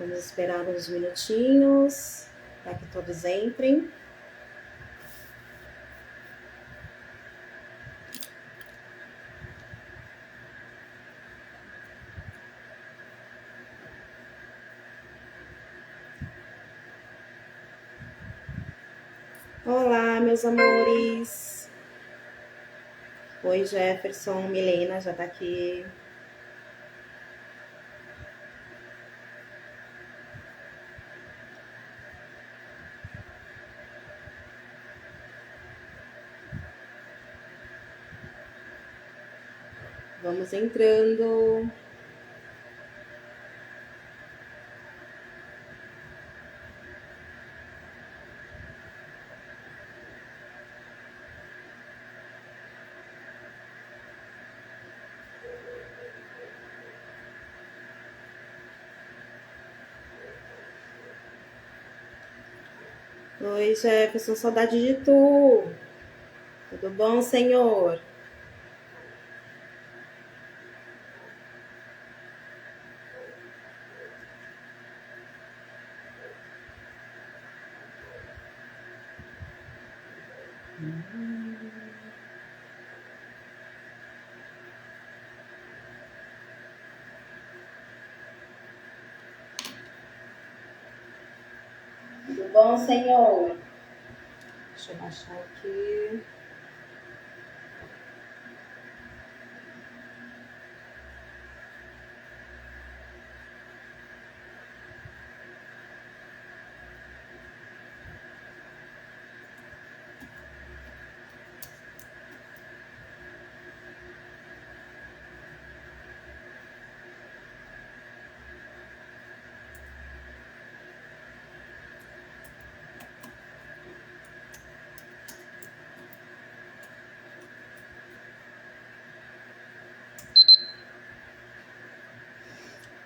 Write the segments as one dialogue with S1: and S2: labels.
S1: Vamos esperar uns minutinhos para que todos entrem. Olá, meus amores. Oi, Jefferson, Milena já tá aqui. Vamos entrando. Oi, Jefferson, saudade de tu. Tudo bom, senhor? Tudo bom, senhor? Deixa eu baixar aqui.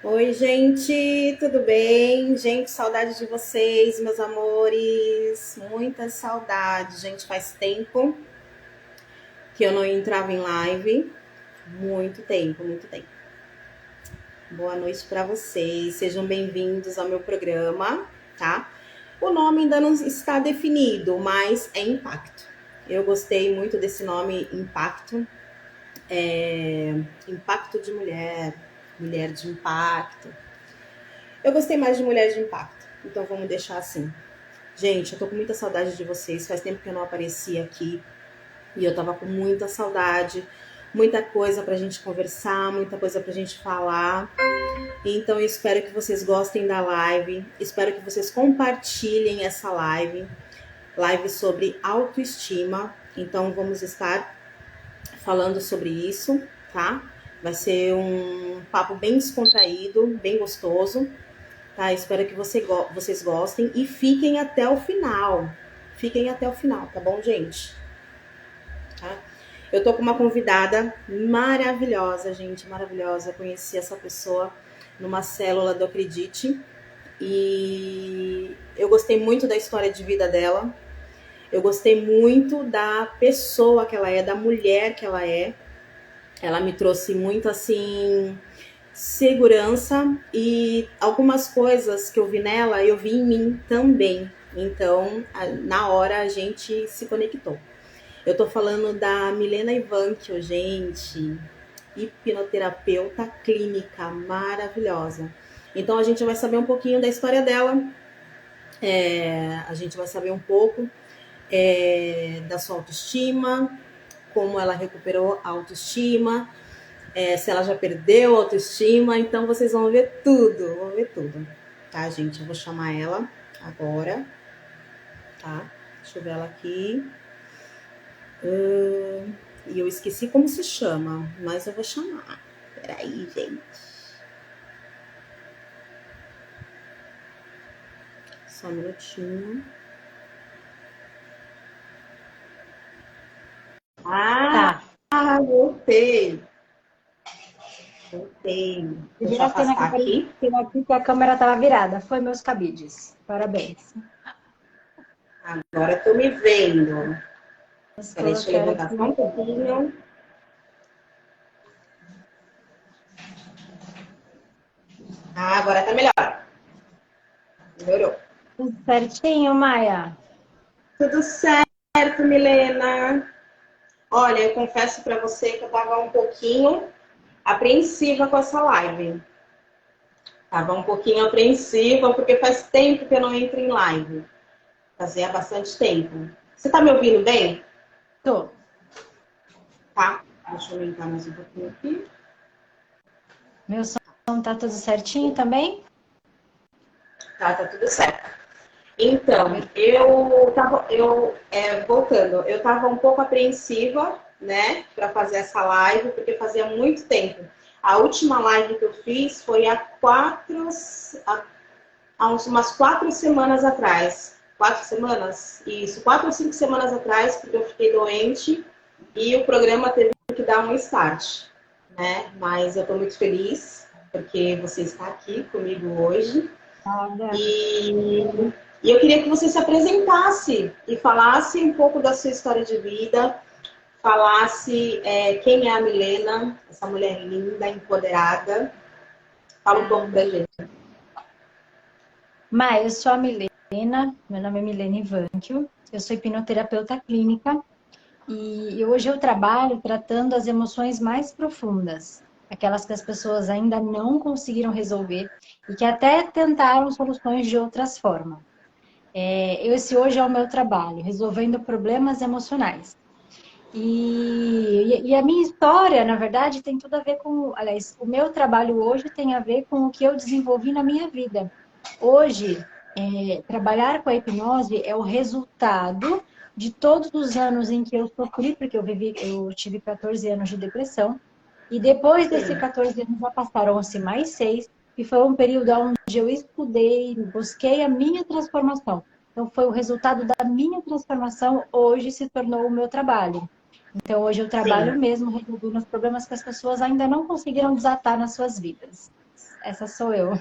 S1: Oi, gente, tudo bem? Gente, saudade de vocês, meus amores. Muita saudade, gente. Faz tempo que eu não entrava em live. Muito tempo, muito tempo. Boa noite para vocês. Sejam bem-vindos ao meu programa, tá? O nome ainda não está definido, mas é Impacto. Eu gostei muito desse nome, Impacto. Impacto de mulher, mulher de impacto. Eu gostei mais de mulher de impacto, então vamos deixar assim. Gente, eu tô com muita saudade de vocês, faz tempo que eu não apareci aqui e eu tava com muita saudade, muita coisa pra gente conversar, muita coisa pra gente falar. Então eu espero que vocês gostem da live, espero que vocês compartilhem essa live sobre autoestima. Então vamos estar falando sobre isso, tá? Vai ser um papo bem descontraído, bem gostoso, tá? Espero que vocês gostem e fiquem até o final. Fiquem até o final, tá bom, gente? Tá? Eu tô com uma convidada maravilhosa, gente, maravilhosa. Eu conheci essa pessoa numa célula do Acredite e eu gostei muito da história de vida dela. Eu gostei muito da pessoa que ela é, da mulher que ela é. Ela me trouxe muito, assim, segurança e algumas coisas que eu vi nela, eu vi em mim também. Então, na hora, a gente se conectou. Eu tô falando da Milena Ivankio, gente, hipnoterapeuta clínica maravilhosa. Então, a gente vai saber um pouquinho da história dela, a gente vai saber um pouco da sua autoestima, como ela recuperou a autoestima, se ela já perdeu a autoestima. Então vocês vão ver tudo, tá, gente? Eu vou chamar ela agora, tá? Deixa eu ver ela aqui. E eu esqueci como se chama, mas eu vou chamar. Peraí, gente. Só um minutinho.
S2: Tá.
S1: Voltei. Deixa eu afastar aqui.
S2: Aqui que a câmera estava virada. Foi meus cabides. Parabéns.
S1: Agora eu tô me vendo. Peraí, deixa eu levantar
S2: Aqui.
S1: só um pouquinho. Agora tá melhor.
S2: Certinho, Maia?
S1: Tudo certo, Milena. Olha, eu confesso para você que eu estava um pouquinho apreensiva com essa live. Tava um pouquinho apreensiva porque faz tempo que eu não entro em live. Fazia bastante tempo. Você tá me ouvindo bem?
S2: Tô.
S1: Tá. Deixa eu aumentar mais um pouquinho aqui.
S2: Meu som tá tudo certinho também?
S1: Tá tudo certo. Então, voltando, eu estava um pouco apreensiva, né, para fazer essa live, porque fazia muito tempo. A última live que eu fiz foi umas 4 semanas atrás. 4 semanas? Isso, 4 ou 5 semanas atrás, porque eu fiquei doente e o programa teve que dar um start, né? Mas eu estou muito feliz porque você está aqui comigo hoje.
S2: Nada.
S1: E eu queria que você se apresentasse e falasse um pouco da sua história de vida, falasse quem é a Milena, essa mulher linda, empoderada. Fala um pouco pra gente.
S2: Maia, eu sou a Milena, meu nome é Milena Ivankio, eu sou hipnoterapeuta clínica e hoje eu trabalho tratando as emoções mais profundas, aquelas que as pessoas ainda não conseguiram resolver e que até tentaram soluções de outras formas. Esse hoje é o meu trabalho, resolvendo problemas emocionais. E a minha história, na verdade, tem tudo a ver com... Aliás, o meu trabalho hoje tem a ver com o que eu desenvolvi na minha vida. Hoje, trabalhar com a hipnose é o resultado de todos os anos em que eu sofri, porque eu tive 14 anos de depressão, e depois desses 14 anos já passaram-se mais 6, e foi um período onde eu estudei, busquei a minha transformação. Então, foi o resultado da minha transformação, hoje se tornou o meu trabalho. Então, hoje eu trabalho
S1: Sim.
S2: mesmo resolvendo os problemas que as pessoas ainda não conseguiram desatar nas suas vidas. Essa sou eu.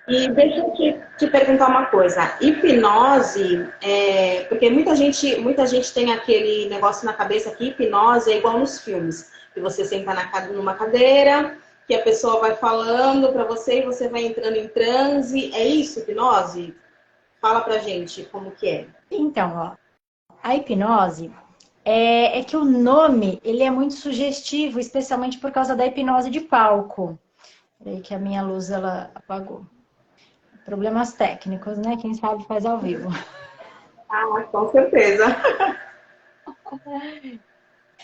S1: E deixa eu te perguntar uma coisa. Hipnose, porque muita gente tem aquele negócio na cabeça que hipnose é igual nos filmes. Que você senta numa cadeira, que a pessoa vai falando para você e você vai entrando em transe. É isso, hipnose? Fala pra gente como que é.
S2: Então, ó, a hipnose é que o nome ele é muito sugestivo, especialmente por causa da hipnose de palco. Peraí que a minha luz ela apagou. Problemas técnicos, né? Quem sabe faz ao vivo.
S1: Ah, com certeza.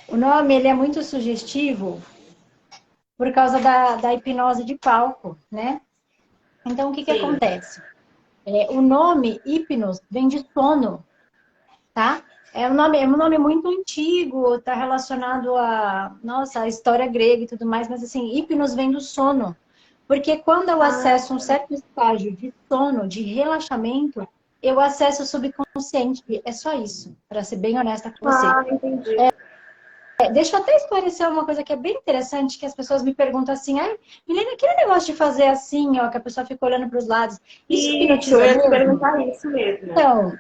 S2: O nome ele é muito sugestivo por causa da hipnose de palco, né? Então, o que
S1: Sim.
S2: acontece? O nome hipnos vem de sono, tá? É um nome muito antigo, está relacionado à história grega e tudo mais, mas assim, hipnos vem do sono. Porque quando eu acesso um certo estágio de sono, de relaxamento, eu acesso o subconsciente. É só isso, para ser bem honesta com você.
S1: Entendi.
S2: Deixa eu até esclarecer uma coisa que é bem interessante, que as pessoas me perguntam assim, ai, Milena, aquele negócio de fazer assim, ó, que a pessoa fica olhando para os lados, isso
S1: Isso, eu
S2: hipnotiza
S1: ia te
S2: mesmo?
S1: perguntar isso mesmo.
S2: Então,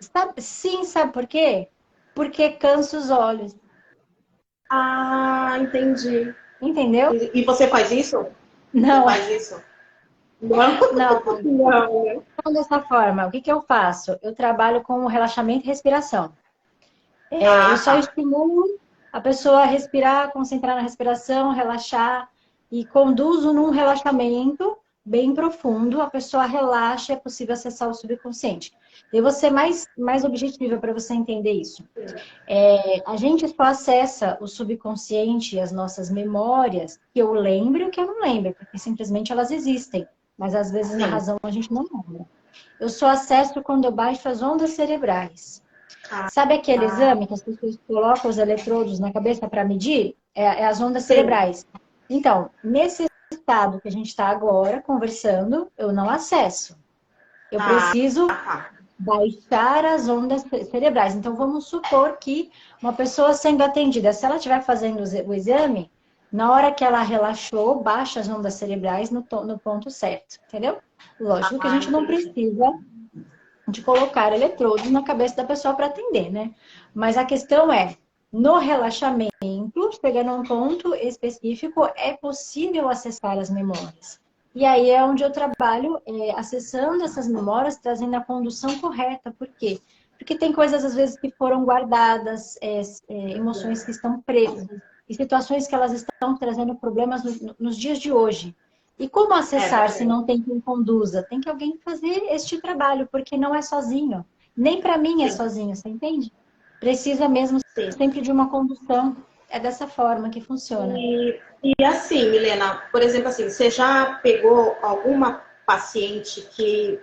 S2: sabe por quê? Porque cansa os olhos.
S1: Entendi.
S2: Entendeu?
S1: E você faz isso? Você
S2: Não,
S1: faz isso? Não?
S2: não,
S1: Não, né?
S2: não dessa forma. O que que eu faço? Eu trabalho com relaxamento e respiração. Eu só
S1: Tá.
S2: estimulo a pessoa a respirar, concentrar na respiração, relaxar e conduzo num relaxamento bem profundo. A pessoa relaxa, é possível acessar o subconsciente. Eu vou ser mais objetiva para você entender isso. A gente só acessa o subconsciente, as nossas memórias, que eu lembro e o que eu não lembro, porque simplesmente elas existem. Mas às vezes na
S1: Sim.
S2: razão a gente não lembra. Eu só acesso quando eu baixo as ondas cerebrais. Sabe aquele exame que as pessoas colocam os eletrodos na cabeça para medir? É as ondas
S1: Sim.
S2: cerebrais. Então, nesse estado que a gente está agora conversando, eu não acesso. Eu preciso
S1: Tá.
S2: baixar as ondas cerebrais. Então, vamos supor que uma pessoa sendo atendida, se ela estiver fazendo o exame, na hora que ela relaxou, baixa as ondas cerebrais no ponto certo, entendeu? Lógico que a gente não
S1: Entendi.
S2: precisa de colocar eletrodos na cabeça da pessoa para atender, né? Mas a questão é, no relaxamento, pegando um ponto específico, é possível acessar as memórias. E aí é onde eu trabalho, acessando essas memórias, trazendo a condução correta. Por quê? Porque tem coisas, às vezes, que foram guardadas, emoções que estão presas, e situações que elas estão trazendo problemas nos dias de hoje. E como
S1: É
S2: acessar se
S1: verdade.
S2: não tem quem conduza? Tem que alguém fazer este trabalho, porque não é sozinho. Nem para mim é
S1: Sim,
S2: sozinho, você entende? Precisa mesmo
S1: sim.
S2: sempre de uma condução. É dessa forma que funciona.
S1: E assim, Milena, por exemplo, assim, você já pegou alguma paciente que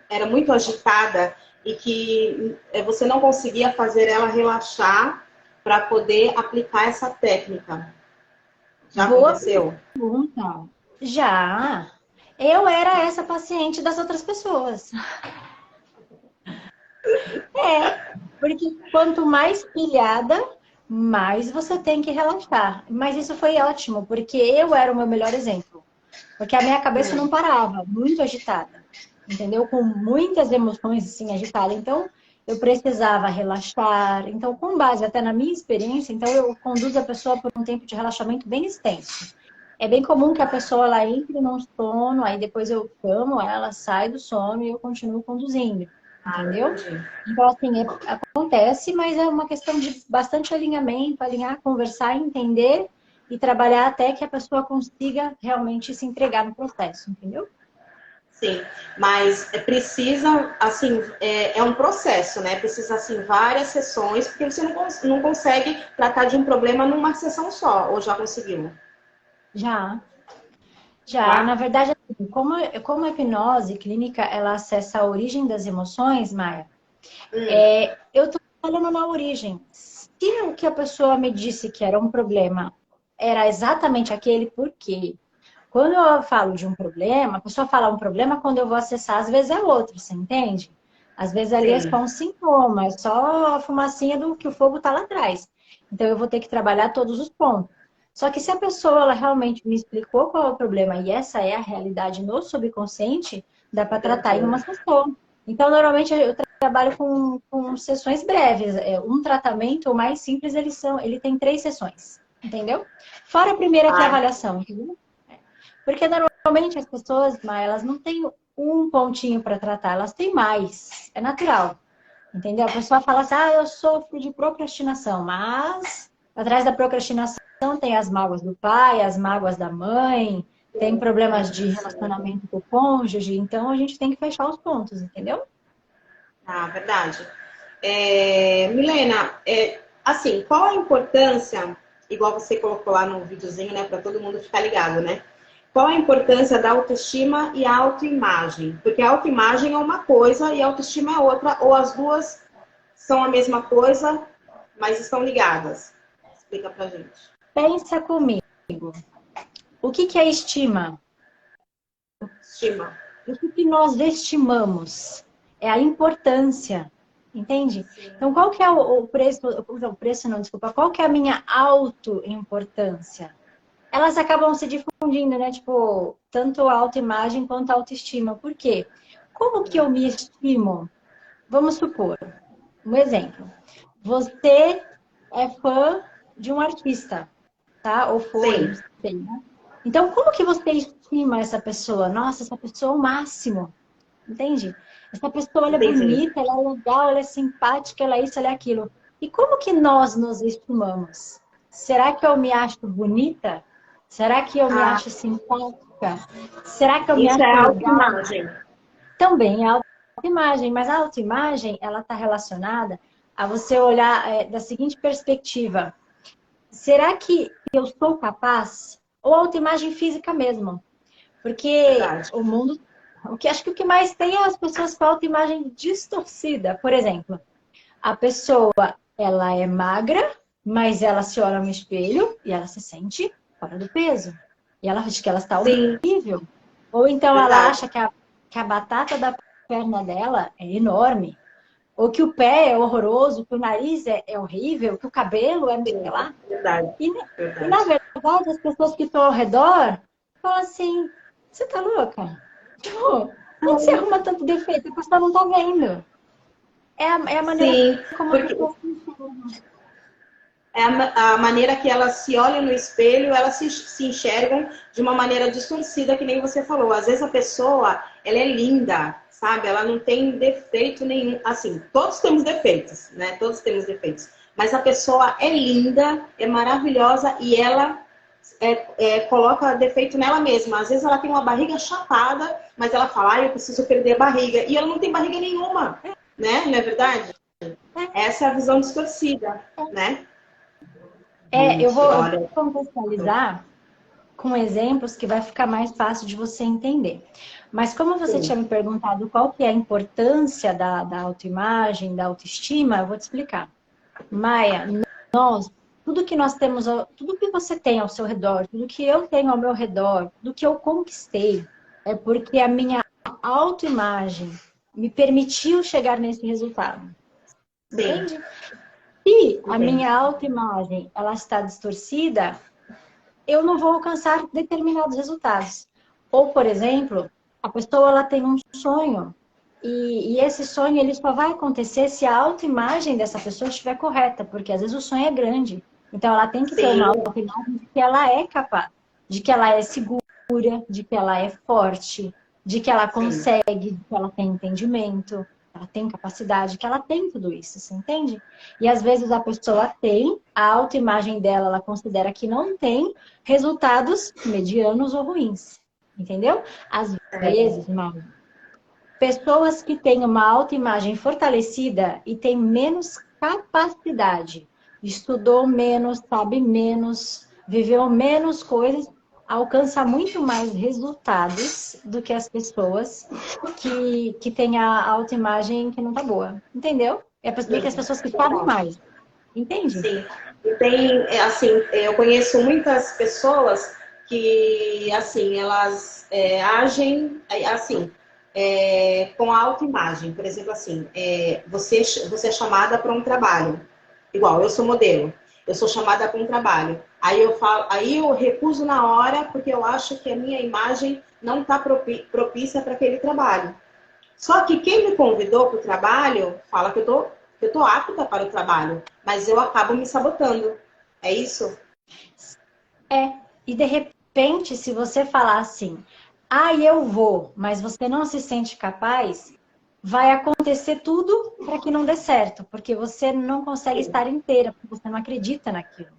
S1: era muito agitada e que você não conseguia fazer ela relaxar para poder aplicar essa técnica? Já
S2: Boa
S1: aconteceu?
S2: pergunta. Já. Eu era essa paciente das outras pessoas. É, porque quanto mais pilhada, mais você tem que relaxar. Mas isso foi ótimo, porque eu era o meu melhor exemplo. Porque a minha cabeça não parava, muito agitada. Entendeu? Com muitas emoções assim agitadas. Então, eu precisava relaxar. Então, com base até na minha experiência, então eu conduzo a pessoa por um tempo de relaxamento bem extenso. É bem comum que a pessoa ela entre num sono, aí depois eu chamo ela, sai do sono e eu continuo conduzindo,
S1: Ah,
S2: entendeu?
S1: entendi.
S2: Então, assim, acontece, mas é uma questão de bastante alinhamento, alinhar, conversar, entender e trabalhar até que a pessoa consiga realmente se entregar no processo, entendeu?
S1: Sim, mas precisa, assim, é um processo, né? Precisa, assim, várias sessões, porque você não consegue tratar de um problema numa sessão só, ou já conseguiu?
S2: Já, já. Na
S1: Já?
S2: verdade, assim, como a hipnose clínica, ela acessa a origem das emoções, Maia,
S1: Hum,
S2: eu estou falando na origem. Se o que a pessoa me disse que era um problema era exatamente aquele, por quê? Quando eu falo de um problema, a pessoa fala um problema, quando eu vou acessar, às vezes é outro, você entende? Às vezes ali é
S1: sim.
S2: só um sintoma, é só a fumacinha do que o fogo está lá atrás. Então eu vou ter que trabalhar todos os pontos. Só que se a pessoa ela realmente me explicou qual é o problema e essa é a realidade no subconsciente, dá para tratar em
S1: Entendi.
S2: uma sessão. Então, normalmente eu trabalho com sessões breves. Um tratamento, o mais simples, ele tem 3 sessões, entendeu? Fora a primeira que é a
S1: Ah,
S2: avaliação, entendeu? Porque normalmente as pessoas, elas não têm um pontinho para tratar, elas têm mais. É natural. Entendeu? A pessoa fala assim, eu sofro de procrastinação, mas atrás da procrastinação tem as mágoas do pai, as mágoas da mãe, tem problemas de relacionamento com o cônjuge, então a gente tem que fechar os pontos, entendeu?
S1: verdade. Milena, assim, qual a importância, igual você colocou lá no videozinho, né, para todo mundo ficar ligado, né? Qual a importância da autoestima e a autoimagem? Porque a autoimagem é uma coisa e a autoestima é outra, ou as duas são a mesma coisa, mas estão ligadas. Explica pra gente.
S2: Pensa comigo. O que é estima?
S1: Estima.
S2: O que nós estimamos? É a importância, entende? Então, qual que é o preço, o preço não, desculpa, qual que é a minha autoimportância? Elas acabam se difundindo, né? Tipo, tanto a autoimagem quanto a autoestima. Por quê? Como que eu me estimo? Vamos supor, um exemplo. Você é fã de um artista, tá? Ou foi, não
S1: Sim,
S2: sei, né? Então, como que você estima essa pessoa? Nossa, essa pessoa é o máximo, entende? Essa pessoa, ela é
S1: entendi.
S2: bonita, ela é legal, ela é simpática, ela é isso, ela é aquilo. E como que nós nos estimamos? Será que eu me acho bonita? Será que eu me
S1: Ah,
S2: acho simpática? Será que eu me
S1: isso
S2: acho
S1: é
S2: legal?
S1: autoimagem.
S2: Também é autoimagem, mas a autoimagem, ela está relacionada a você olhar da seguinte perspectiva. Será que eu sou capaz? Ou autoimagem física mesmo? Porque
S1: Verdade.
S2: o mundo, acho que o que mais tem é as pessoas com autoimagem distorcida. Por exemplo, a pessoa, ela é magra, mas ela se olha no espelho e ela se sente fora do peso. E ela acha que ela está
S1: Sim,
S2: horrível. Ou então ela
S1: verdade.
S2: acha que a batata da perna dela é enorme. Ou que o pé é horroroso, que o nariz é horrível, que o cabelo é não sei o que
S1: Sim,
S2: lá.
S1: verdade.
S2: E, e
S1: Verdade.
S2: na verdade, as pessoas que estão ao redor falam assim: você tá louca? Tipo, onde você arruma tanto defeito? A pessoa não tá vendo. É a maneira
S1: Sim,
S2: como a
S1: porque
S2: pessoa funciona.
S1: é a maneira que elas se olham no espelho, elas se enxergam de uma maneira distorcida, que nem você falou. Às vezes a pessoa, ela é linda, sabe? Ela não tem defeito nenhum. Assim, todos temos defeitos, né? Todos temos defeitos. Mas a pessoa é linda, é maravilhosa e ela coloca defeito nela mesma. Às vezes ela tem uma barriga chapada, mas ela fala, eu preciso perder a barriga. E ela não tem barriga nenhuma, né? Não é verdade? Essa é a visão distorcida, né?
S2: Eu
S1: Gente,
S2: vou
S1: olha.
S2: contextualizar com exemplos que vai ficar mais fácil de você entender. Mas como você
S1: Sim,
S2: tinha me perguntado qual que é a importância da autoimagem, da autoestima, eu vou te explicar. Maia, nós, tudo que nós temos, tudo que você tem ao seu redor, tudo que eu tenho ao meu redor, tudo que eu conquistei, é porque a minha autoimagem me permitiu chegar nesse resultado.
S1: sim,
S2: Entende? Se a
S1: entendo.
S2: minha autoimagem ela está distorcida, eu não vou alcançar determinados resultados. Ou, por exemplo, a pessoa ela tem um sonho e esse sonho ele só vai acontecer se a autoimagem dessa pessoa estiver correta, porque às vezes o sonho é grande. Então ela tem que ter uma
S1: Sim,
S2: autoimagem de que ela é capaz, de que ela é segura, de que ela é forte, de que ela
S1: sim.
S2: consegue, de que ela tem entendimento, ela tem capacidade, que ela tem tudo isso, você entende? E às vezes a pessoa tem, a autoimagem dela, ela considera que não tem resultados medianos ou ruins. Entendeu? Às vezes, mal, pessoas que têm uma autoimagem fortalecida e têm menos capacidade, estudou menos, sabe menos, viveu menos coisas, alcança muito mais resultados do que as pessoas que têm a autoimagem que não tá boa. Entendeu? Do que as
S1: Sim,
S2: pessoas que sabem
S1: total.
S2: mais. Entende?
S1: Sim. E tem, assim, eu conheço muitas pessoas que, assim, elas agem, assim, com a autoimagem. Por exemplo, assim, você é chamada para um trabalho. Igual, eu sou modelo. Eu sou chamada para um trabalho. Aí eu recuso na hora porque eu acho que a minha imagem não está propícia para aquele trabalho. Só que quem me convidou para o trabalho fala que eu tô apta para o trabalho, mas eu acabo me sabotando. É isso?
S2: E de repente, se você falar assim, eu vou, mas você não se sente capaz, vai acontecer tudo para que não dê certo, porque você não consegue
S1: Sim.
S2: estar inteira, porque você não acredita naquilo.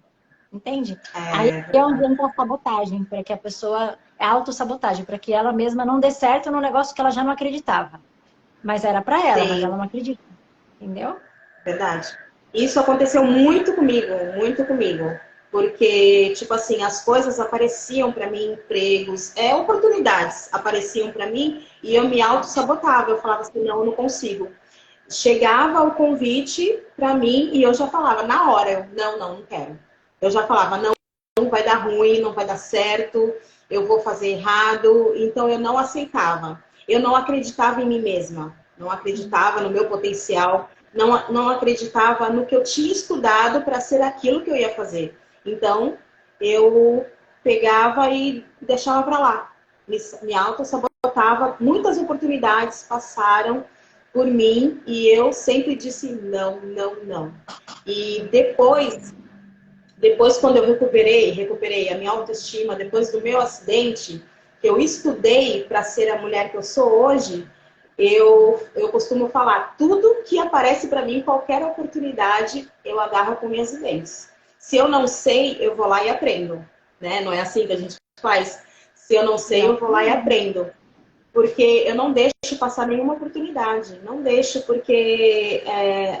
S2: Entende? Aí
S1: É
S2: é onde
S1: verdade.
S2: entra a sabotagem, para que a pessoa. É a autossabotagem, para que ela mesma não dê certo no negócio que ela já não acreditava. Mas era para ela, mas
S1: Sim,
S2: ela não acredita. Entendeu?
S1: verdade. Isso aconteceu muito comigo, muito comigo. Porque, tipo assim, as coisas apareciam para mim, empregos, oportunidades apareciam para mim e eu me auto-sabotava. Eu falava assim, não, eu não consigo. Chegava o convite para mim e eu já falava na hora, não quero. Eu já falava, não, não vai dar ruim, não vai dar certo, eu vou fazer errado. Então eu não aceitava. Eu não acreditava em mim mesma, não acreditava no meu potencial, não acreditava no que eu tinha estudado para ser aquilo que eu ia fazer. Então eu pegava e deixava para lá. Me auto-sabotava. Muitas oportunidades passaram por mim e eu sempre disse não, não, não. E depois quando eu recuperei a minha autoestima, depois do meu acidente, que eu estudei para ser a mulher que eu sou hoje, eu costumo falar, tudo que aparece para mim, qualquer oportunidade, eu agarro com minhas dentes. Se eu não sei, eu vou lá e aprendo, né? Não é assim que a gente faz. Se eu não sei, eu vou lá e
S2: Exatamente.
S1: aprendo. Porque eu não deixo passar nenhuma oportunidade. Não deixo, porque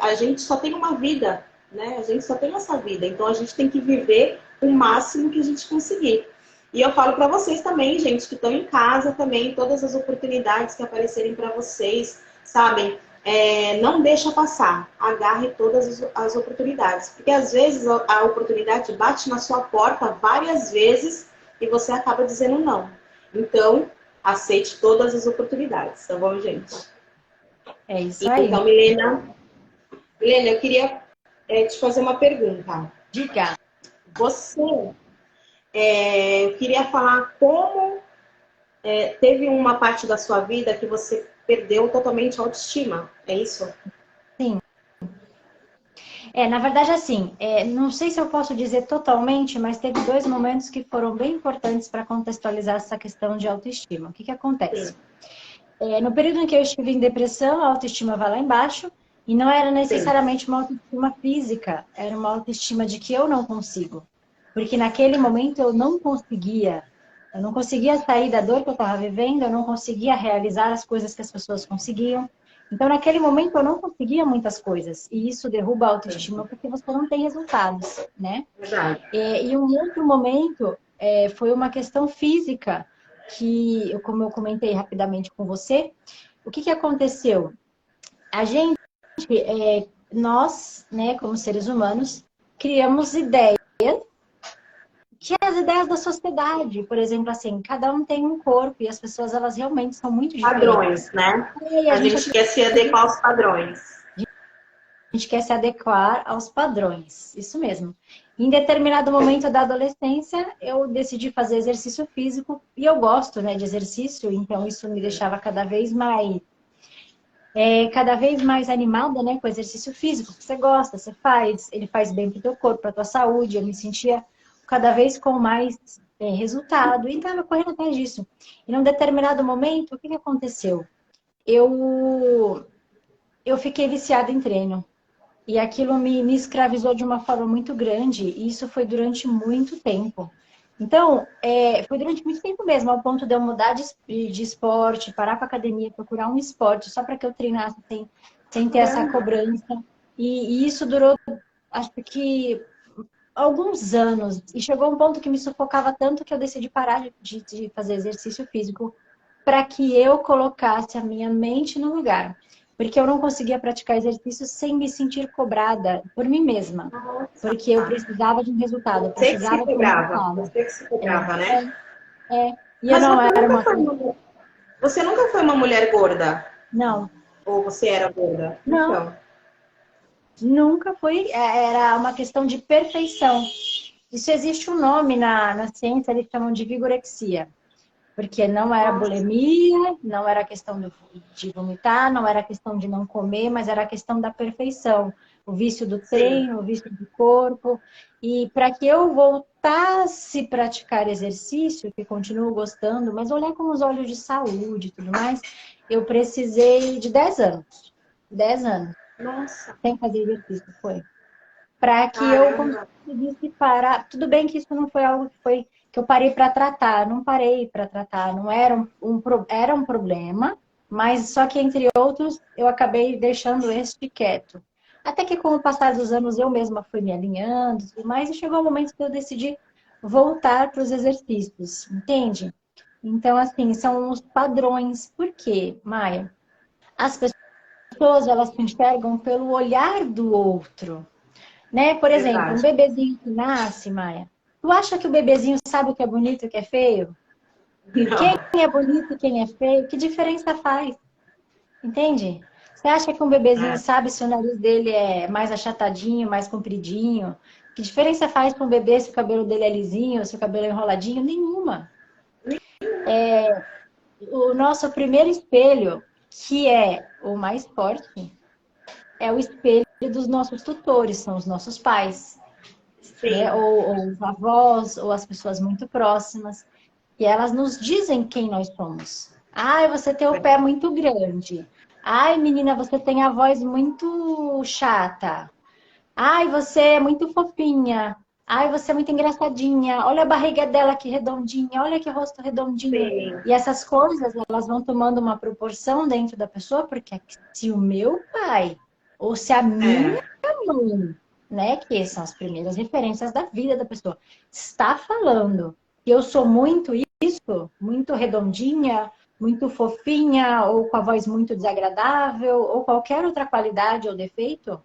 S1: a gente só tem uma vida, né? A gente só tem essa vida. Então a gente tem que viver o máximo que a gente conseguir. E eu falo para vocês também, gente, que estão em casa também, todas as oportunidades que aparecerem para vocês, sabem? Não deixa passar, agarre todas as oportunidades. Porque às vezes a oportunidade bate na sua porta várias vezes e você acaba dizendo não. Então, aceite todas as oportunidades, tá bom, gente?
S2: É isso aí.
S1: Então, Milena, eu queria te fazer uma pergunta.
S2: Diga.
S1: Você, eu queria falar como teve uma parte da sua vida que você perdeu totalmente a autoestima, é isso?
S2: Sim. Na verdade, assim, não sei se eu posso dizer totalmente, mas teve dois momentos que foram bem importantes para contextualizar essa questão de autoestima. O que que
S1: Sim,
S2: acontece? No período em que eu estive em depressão, a autoestima vai lá embaixo, e não era
S1: sim.
S2: necessariamente uma autoestima física, era uma autoestima de que eu não consigo. Porque naquele momento eu não conseguia sair da dor que eu estava vivendo, eu não conseguia realizar as coisas que as pessoas conseguiam. Então, naquele momento, eu não conseguia muitas coisas, e isso derruba a autoestima porque você não tem resultados, né?
S1: Verdade.
S2: E um outro momento foi uma questão física, como eu comentei rapidamente com você, o que que aconteceu? A gente, nós, né, como seres humanos, criamos ideias, que é as ideias da sociedade. Por exemplo, assim, cada um tem um corpo e as pessoas, elas realmente são muito
S1: Padrões,
S2: diferentes.
S1: né?
S2: E a
S1: A
S2: gente
S1: gente quer se
S2: acredita,
S1: adequar aos padrões.
S2: a gente quer se adequar aos padrões, isso mesmo. Em determinado momento da adolescência, eu decidi fazer exercício físico e eu gosto, né, de exercício, então isso me deixava cada vez mais animada, né, com o exercício físico. Você gosta, você faz, ele faz bem para o teu corpo, para a tua saúde. Eu me sentia cada vez com mais resultado e estava correndo atrás disso. E num determinado momento, o que que aconteceu? Eu eu fiquei viciada em treino. E aquilo me escravizou de uma forma muito grande, e isso foi durante muito tempo. Então, foi durante muito tempo mesmo, ao ponto de eu mudar de esporte, parar com a academia, procurar um esporte só para que eu treinasse sem ter essa
S1: Caramba.
S2: cobrança. E isso durou, acho que, alguns anos. E chegou um ponto que me sufocava tanto que eu decidi parar de fazer exercício físico para que eu colocasse a minha mente no lugar. Porque eu não conseguia praticar exercício sem me sentir cobrada por mim mesma.
S1: Nossa.
S2: Porque eu precisava de um resultado, eu
S1: Você que se
S2: precisava de um
S1: cobrava.
S2: resultado.
S1: Você que se cobrava,
S2: É,
S1: né?
S2: e eu
S1: Mas
S2: não era uma.
S1: você nunca foi uma mulher gorda?
S2: Não,
S1: Ou você era gorda?
S2: não,
S1: Então.
S2: nunca foi. Era uma questão de perfeição. Isso existe um nome na ciência, eles chamam de vigorexia. Porque não era
S1: Nossa.
S2: bulimia, não era questão de vomitar, não era questão de não comer, mas era a questão da perfeição. O vício do
S1: Sim.
S2: treino, o vício do corpo. E para que eu voltasse a praticar exercício, que continuo gostando, mas olhar com os olhos de saúde e tudo mais, eu precisei de 10 anos. 10 anos
S1: Nossa.
S2: sem fazer exercício, foi para que eu
S1: Caramba.
S2: conseguisse parar. Tudo bem que isso não foi algo que eu parei para tratar, não parei para tratar, não era era um problema, mas só que entre outros eu acabei deixando este quieto. Até que com o passar dos anos eu mesma fui me alinhando, mas chegou o momento que eu decidi voltar para os exercícios, entende? Então, assim, são os padrões. Por quê, Maia? As pessoas, elas se enxergam pelo olhar do outro. Né? Por exemplo, um
S1: Verdade.
S2: bebezinho que nasce, Maia, tu acha que o bebezinho sabe o que é bonito e o que é feio? Quem
S1: Não.
S2: é bonito e quem é feio? Que diferença faz? Entende? Você acha que um bebezinho
S1: É.
S2: sabe se o nariz dele é mais achatadinho, mais compridinho? Que diferença faz para um bebê se o cabelo dele é lisinho, se o cabelo é enroladinho? Nenhuma. O nosso primeiro espelho, que é o mais forte, é o espelho dos nossos tutores, são os nossos pais. Né?
S1: Sim.
S2: Ou os avós, ou as pessoas muito próximas, e elas nos dizem quem nós somos. Ai, você tem o pé muito grande. Ai, menina, você tem a voz muito chata. Ai, você é muito fofinha. Ai, você é muito engraçadinha. Olha a barriga dela que redondinha. Olha que rosto redondinho.
S1: Sim.
S2: E essas coisas, elas vão tomando uma proporção dentro da pessoa, porque se o meu pai ou se a minha
S1: É.
S2: mãe, né, que são as primeiras referências da vida da pessoa, está falando que eu sou muito isso, muito redondinha, muito fofinha, ou com a voz muito desagradável, ou qualquer outra qualidade ou defeito,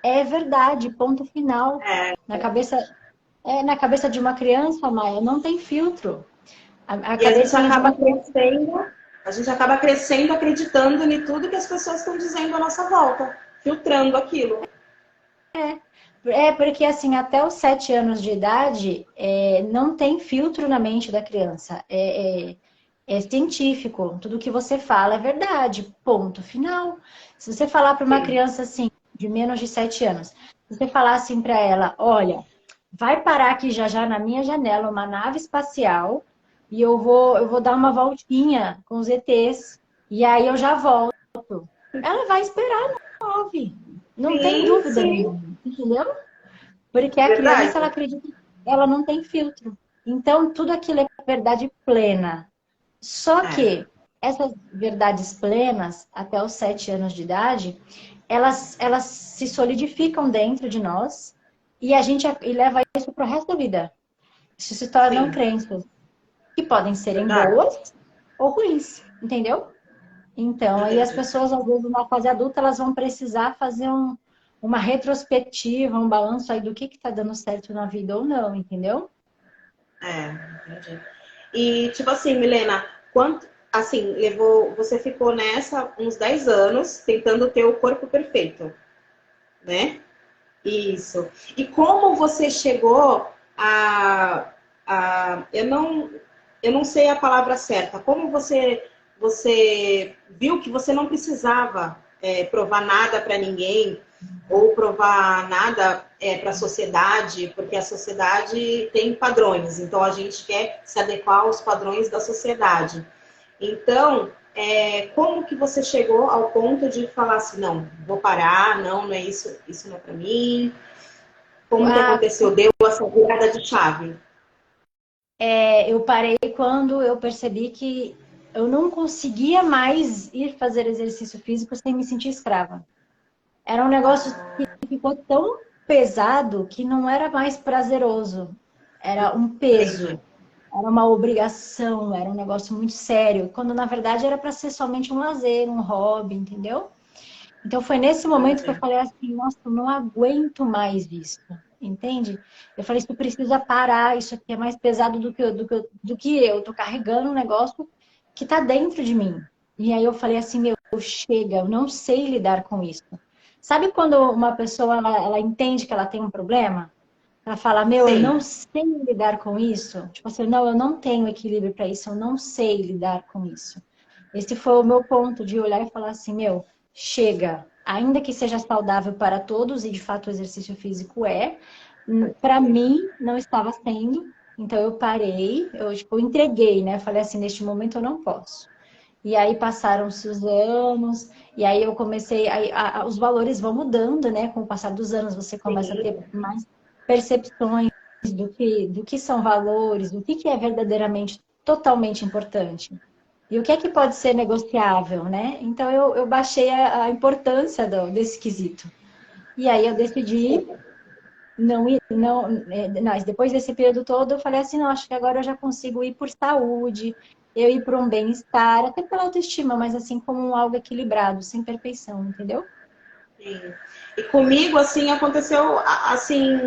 S2: é verdade, ponto final.
S1: É.
S2: Na cabeça de uma criança, Maia, não tem filtro. A
S1: E
S2: cabecinha de uma criança
S1: a gente acaba crescendo acreditando em tudo que as pessoas estão dizendo à nossa volta, filtrando aquilo.
S2: porque assim, até os 7 anos de idade, não tem filtro na mente da criança. É científico. Tudo que você fala é verdade. Ponto final. Se você falar para uma
S1: Sim.
S2: criança assim, de menos de 7 anos, Se você falar assim para ela, olha, vai parar aqui já já na minha janela uma nave espacial e eu vou dar uma voltinha com os ETs e aí eu já volto. Ela vai esperar a nave. Não tem
S1: Sim,
S2: dúvida
S1: sim.
S2: nenhuma, entendeu? Porque a criança, ela
S1: Verdade.
S2: acredita que ela não tem filtro. Então, tudo aquilo é verdade plena. Só
S1: É,
S2: que essas verdades plenas, até os 7 anos de idade, elas se solidificam dentro de nós e a gente e leva isso para o resto da vida. Isso se tornam
S1: sim,
S2: crenças que podem serem
S1: verdade.
S2: boas ou ruins, entendeu? Então, aí as
S1: Entendi.
S2: pessoas, às vezes, na fase adulta, elas vão precisar fazer uma retrospectiva, um balanço aí do que está dando certo na vida ou não, entendeu?
S1: É, entendi. E, tipo assim, Milena, quanto, assim, você ficou nessa uns 10 anos tentando ter o corpo perfeito, né? Isso. E como você chegou eu não sei a palavra certa, como você viu que você não precisava provar nada para ninguém ou provar nada para a sociedade, porque a sociedade tem padrões, então a gente quer se adequar aos padrões da sociedade. Então, como que você chegou ao ponto de falar assim, não, vou parar, não, não é isso, isso não é para mim. Como que
S2: Ah,
S1: aconteceu? Deu essa virada de chave.
S2: eu parei quando eu percebi que eu não conseguia mais ir fazer exercício físico sem me sentir escrava. Era um negócio que ficou tão pesado que não era mais prazeroso. Era um
S1: Entendi.
S2: peso, era uma obrigação, era um negócio muito sério, quando na verdade era para ser somente um lazer, um hobby, entendeu? Então foi nesse momento que eu
S1: Entendi.
S2: falei assim, nossa, eu não aguento mais isso, entende? Eu falei, isso precisa parar, isso aqui é mais pesado do que eu tô carregando um negócio que tá dentro de mim. E aí eu falei assim, meu, chega, eu não sei lidar com isso. Sabe quando uma pessoa ela entende que ela tem um problema? Ela fala, meu, eu
S1: Sim.
S2: não sei lidar com isso. Tipo assim, não, eu não tenho equilíbrio para isso, eu não sei lidar com isso. Esse foi o meu ponto de olhar e falar assim, meu, chega. Ainda que seja saudável para todos, e de fato o exercício físico é, para mim não estava sendo. Então eu parei, eu tipo, entreguei, né? Falei assim, neste momento eu não posso. E aí passaram-se os anos, e aí eu comecei, os valores vão mudando, né? Com o passar dos anos, você começa a ter
S1: Sim.
S2: mais percepções do que são valores, do que é verdadeiramente totalmente importante. E o que é que pode ser negociável, né? Então eu baixei a importância desse quesito. E aí eu decidi não ir, não, mas depois desse período todo eu falei assim, não, acho que agora eu já consigo ir por saúde, eu ir por um bem-estar, até pela autoestima, mas assim como algo equilibrado, sem perfeição, entendeu?
S1: Sim. E comigo, assim, aconteceu, assim,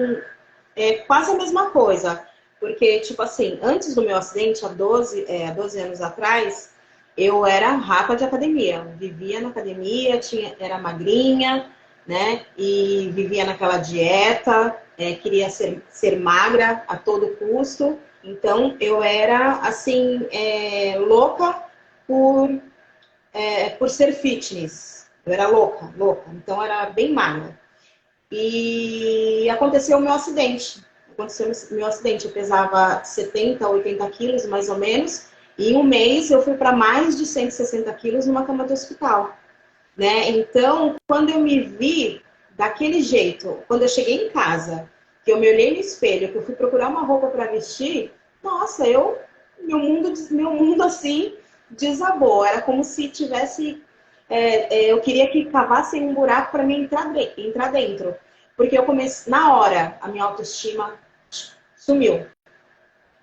S1: quase a mesma coisa. Porque, tipo assim, antes do meu acidente, há 12 anos atrás, eu era rata de academia. Vivia na academia, era magrinha, né? E vivia naquela dieta, queria ser magra a todo custo. Então, eu era, assim, louca por por ser fitness. Eu era louca, louca. Então era bem magra. E aconteceu o meu acidente. Aconteceu o meu acidente. Eu pesava 70, 80 quilos, mais ou menos. E em um mês eu fui para mais de 160 quilos numa cama do hospital. Né? Então, quando eu me vi daquele jeito, quando eu cheguei em casa, que eu me olhei no espelho, que eu fui procurar uma roupa para vestir, nossa, meu mundo assim desabou. Era como se tivesse, eu queria que cavassem um buraco para mim entrar dentro, porque eu comecei na hora a minha autoestima sumiu.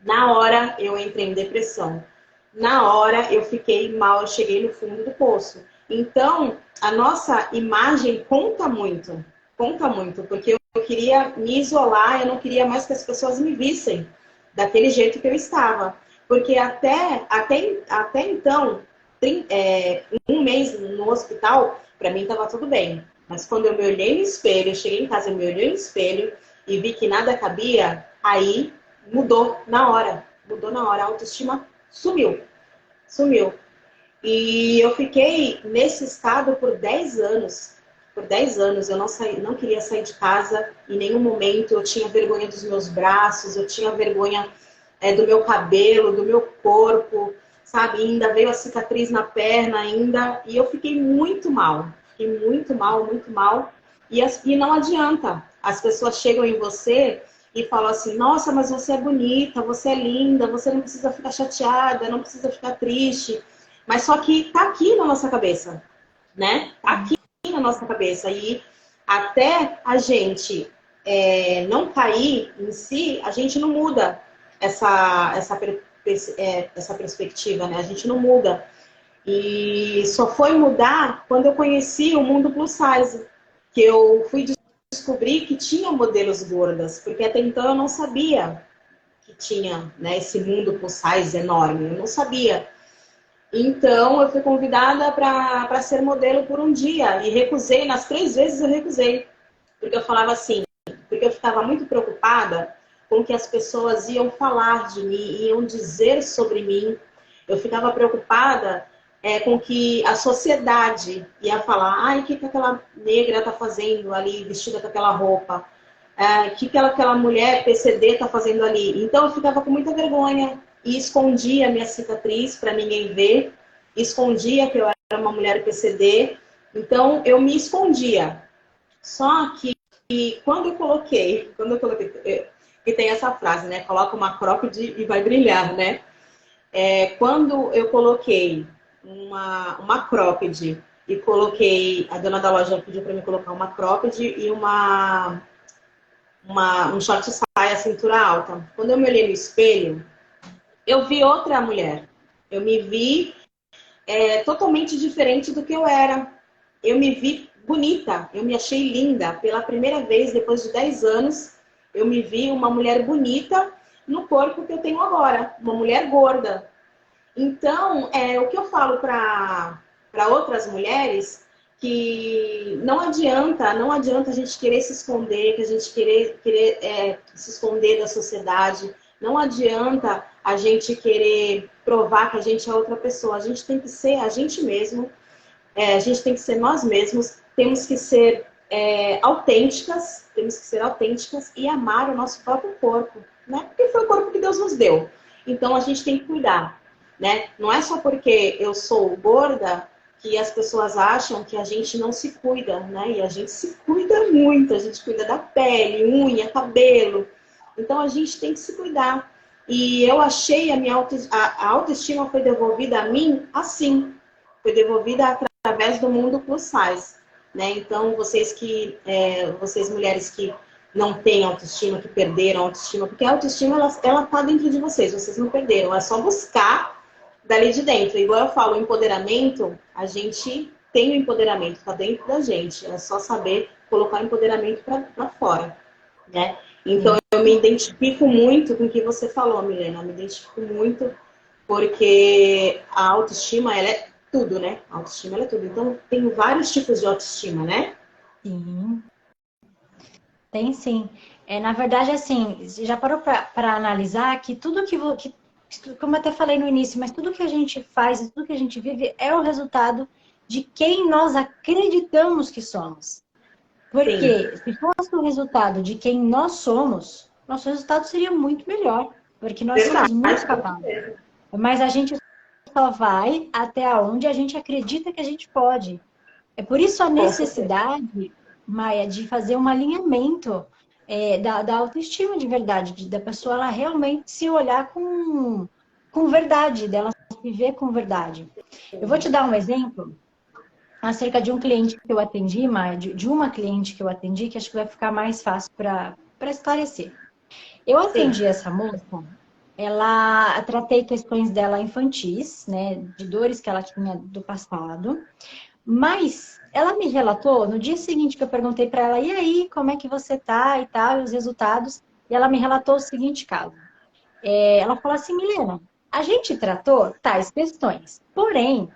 S1: Na hora eu entrei em depressão. Na hora eu fiquei mal, eu cheguei no fundo do poço. Então, a nossa imagem conta muito, porque eu queria me isolar, eu não queria mais que as pessoas me vissem daquele jeito que eu estava. Porque até então, um mês no hospital, para mim estava tudo bem. Mas quando eu me olhei no espelho, eu cheguei em casa, eu me olhei no espelho e vi que nada cabia, aí mudou na hora, a autoestima sumiu, sumiu. E eu fiquei nesse estado por 10 anos. por 10 anos eu não queria sair de casa em nenhum momento, eu tinha vergonha dos meus braços, eu tinha vergonha do meu cabelo, do meu corpo, sabe? Ainda veio a cicatriz na perna ainda, e eu fiquei muito mal, muito mal. E não adianta, as pessoas chegam em você e falam assim, nossa, mas você é bonita, você é linda, você não precisa ficar chateada, não precisa ficar triste. Mas só que tá aqui na nossa cabeça, né? Tá aqui na nossa cabeça. E até a gente não cair em si, a gente não muda essa perspectiva, né? A gente não muda. E só foi mudar quando eu conheci o mundo plus size, que eu fui descobrir que tinha modelos gordas, porque até então eu não sabia que tinha, né, esse mundo plus size enorme, eu não sabia. Então, eu fui convidada para ser modelo por um dia e recusei, nas 3 vezes eu recusei, porque eu falava assim, porque eu ficava muito preocupada com o que as pessoas iam falar de mim, iam dizer sobre mim. Eu ficava preocupada com que a sociedade ia falar, ai, o que aquela negra está fazendo ali, vestida com aquela roupa? O que aquela mulher PCD está fazendo ali? Então, eu ficava com muita vergonha e escondia a minha cicatriz para ninguém ver, escondia que eu era uma mulher PCD, então eu me escondia. Só que quando eu coloquei, que tem essa frase, né? Coloca uma cropped e vai brilhar, né? Quando eu coloquei uma cropped e coloquei, a dona da loja pediu para mim colocar uma cropped e um short saia cintura alta. Quando eu me olhei no espelho, eu vi outra mulher. Eu me vi totalmente diferente do que eu era. Eu me vi bonita, eu me achei linda. Pela primeira vez, depois de 10 anos, eu me vi uma mulher bonita no corpo que eu tenho agora, uma mulher gorda. Então, o que eu falo para outras mulheres, que não adianta a gente querer se esconder, que a gente querer se esconder da sociedade, não adianta a gente querer provar que a gente é outra pessoa, a gente tem que ser a gente mesmo, a gente tem que ser nós mesmos, temos que ser autênticas e amar o nosso próprio corpo, né? Porque foi o corpo que Deus nos deu. Então a gente tem que cuidar, né? Não é só porque eu sou gorda que as pessoas acham que a gente não se cuida, né? E a gente se cuida muito, a gente cuida da pele, unha, cabelo. Então a gente tem que se cuidar. E eu achei a autoestima foi devolvida a mim assim. Foi devolvida através do mundo plus size, né? Então, vocês mulheres que não têm autoestima, que perderam a autoestima, porque a autoestima, ela tá dentro de vocês não perderam, é só buscar dali de dentro. Igual eu falo, o empoderamento, a gente tem o empoderamento, tá dentro da gente, é só saber colocar o empoderamento para fora, né? Então, eu me identifico muito com o que você falou, Milena, eu me identifico muito, porque a autoestima, ela é tudo, né? A autoestima ela é tudo. Então, tem vários tipos de autoestima, né?
S2: Sim, tem sim. Na verdade, assim, você já parou para analisar que tudo como eu até falei no início, mas tudo que a gente faz, tudo que a gente vive é o resultado de quem nós acreditamos que somos.
S1: Sim.
S2: Porque se fosse o resultado de quem nós somos, nosso resultado seria muito melhor, porque nós somos
S1: Verdade.
S2: muito capazes. Mas a gente só vai até onde a gente acredita que a gente pode. É por isso a
S1: Com certeza.
S2: necessidade, Maia, de fazer um alinhamento da autoestima de verdade, da pessoa ela realmente se olhar com verdade, dela se ver com verdade. Eu vou te dar um exemplo acerca de um cliente que eu atendi, Maia, de uma cliente que eu atendi, que acho que vai ficar mais fácil para esclarecer. Eu
S1: Sim.
S2: atendi essa moça, tratei questões dela infantis, né, de dores que ela tinha do passado, mas ela me relatou, no dia seguinte que eu perguntei para ela, e aí, como é que você tá e tal, e os resultados, e ela me relatou o seguinte caso. Ela falou assim, Milena, a gente tratou tais questões, porém,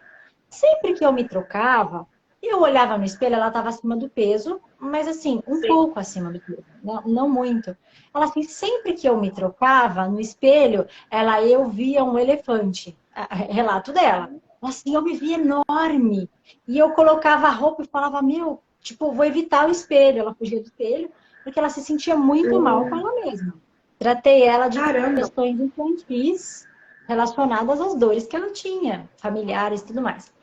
S2: sempre que eu me trocava, eu olhava no espelho, ela estava acima do peso, mas assim, um
S1: Sim.
S2: pouco acima do peso, não muito. Ela assim, sempre que eu me trocava no espelho, eu via um elefante, relato dela. Assim, eu me via enorme. E eu colocava a roupa e falava, meu, tipo, vou evitar o espelho. Ela fugia do espelho porque ela se sentia muito mal com ela mesma. Tratei ela de
S1: Caramba.
S2: questões infantis relacionadas às dores que ela tinha, familiares e tudo mais.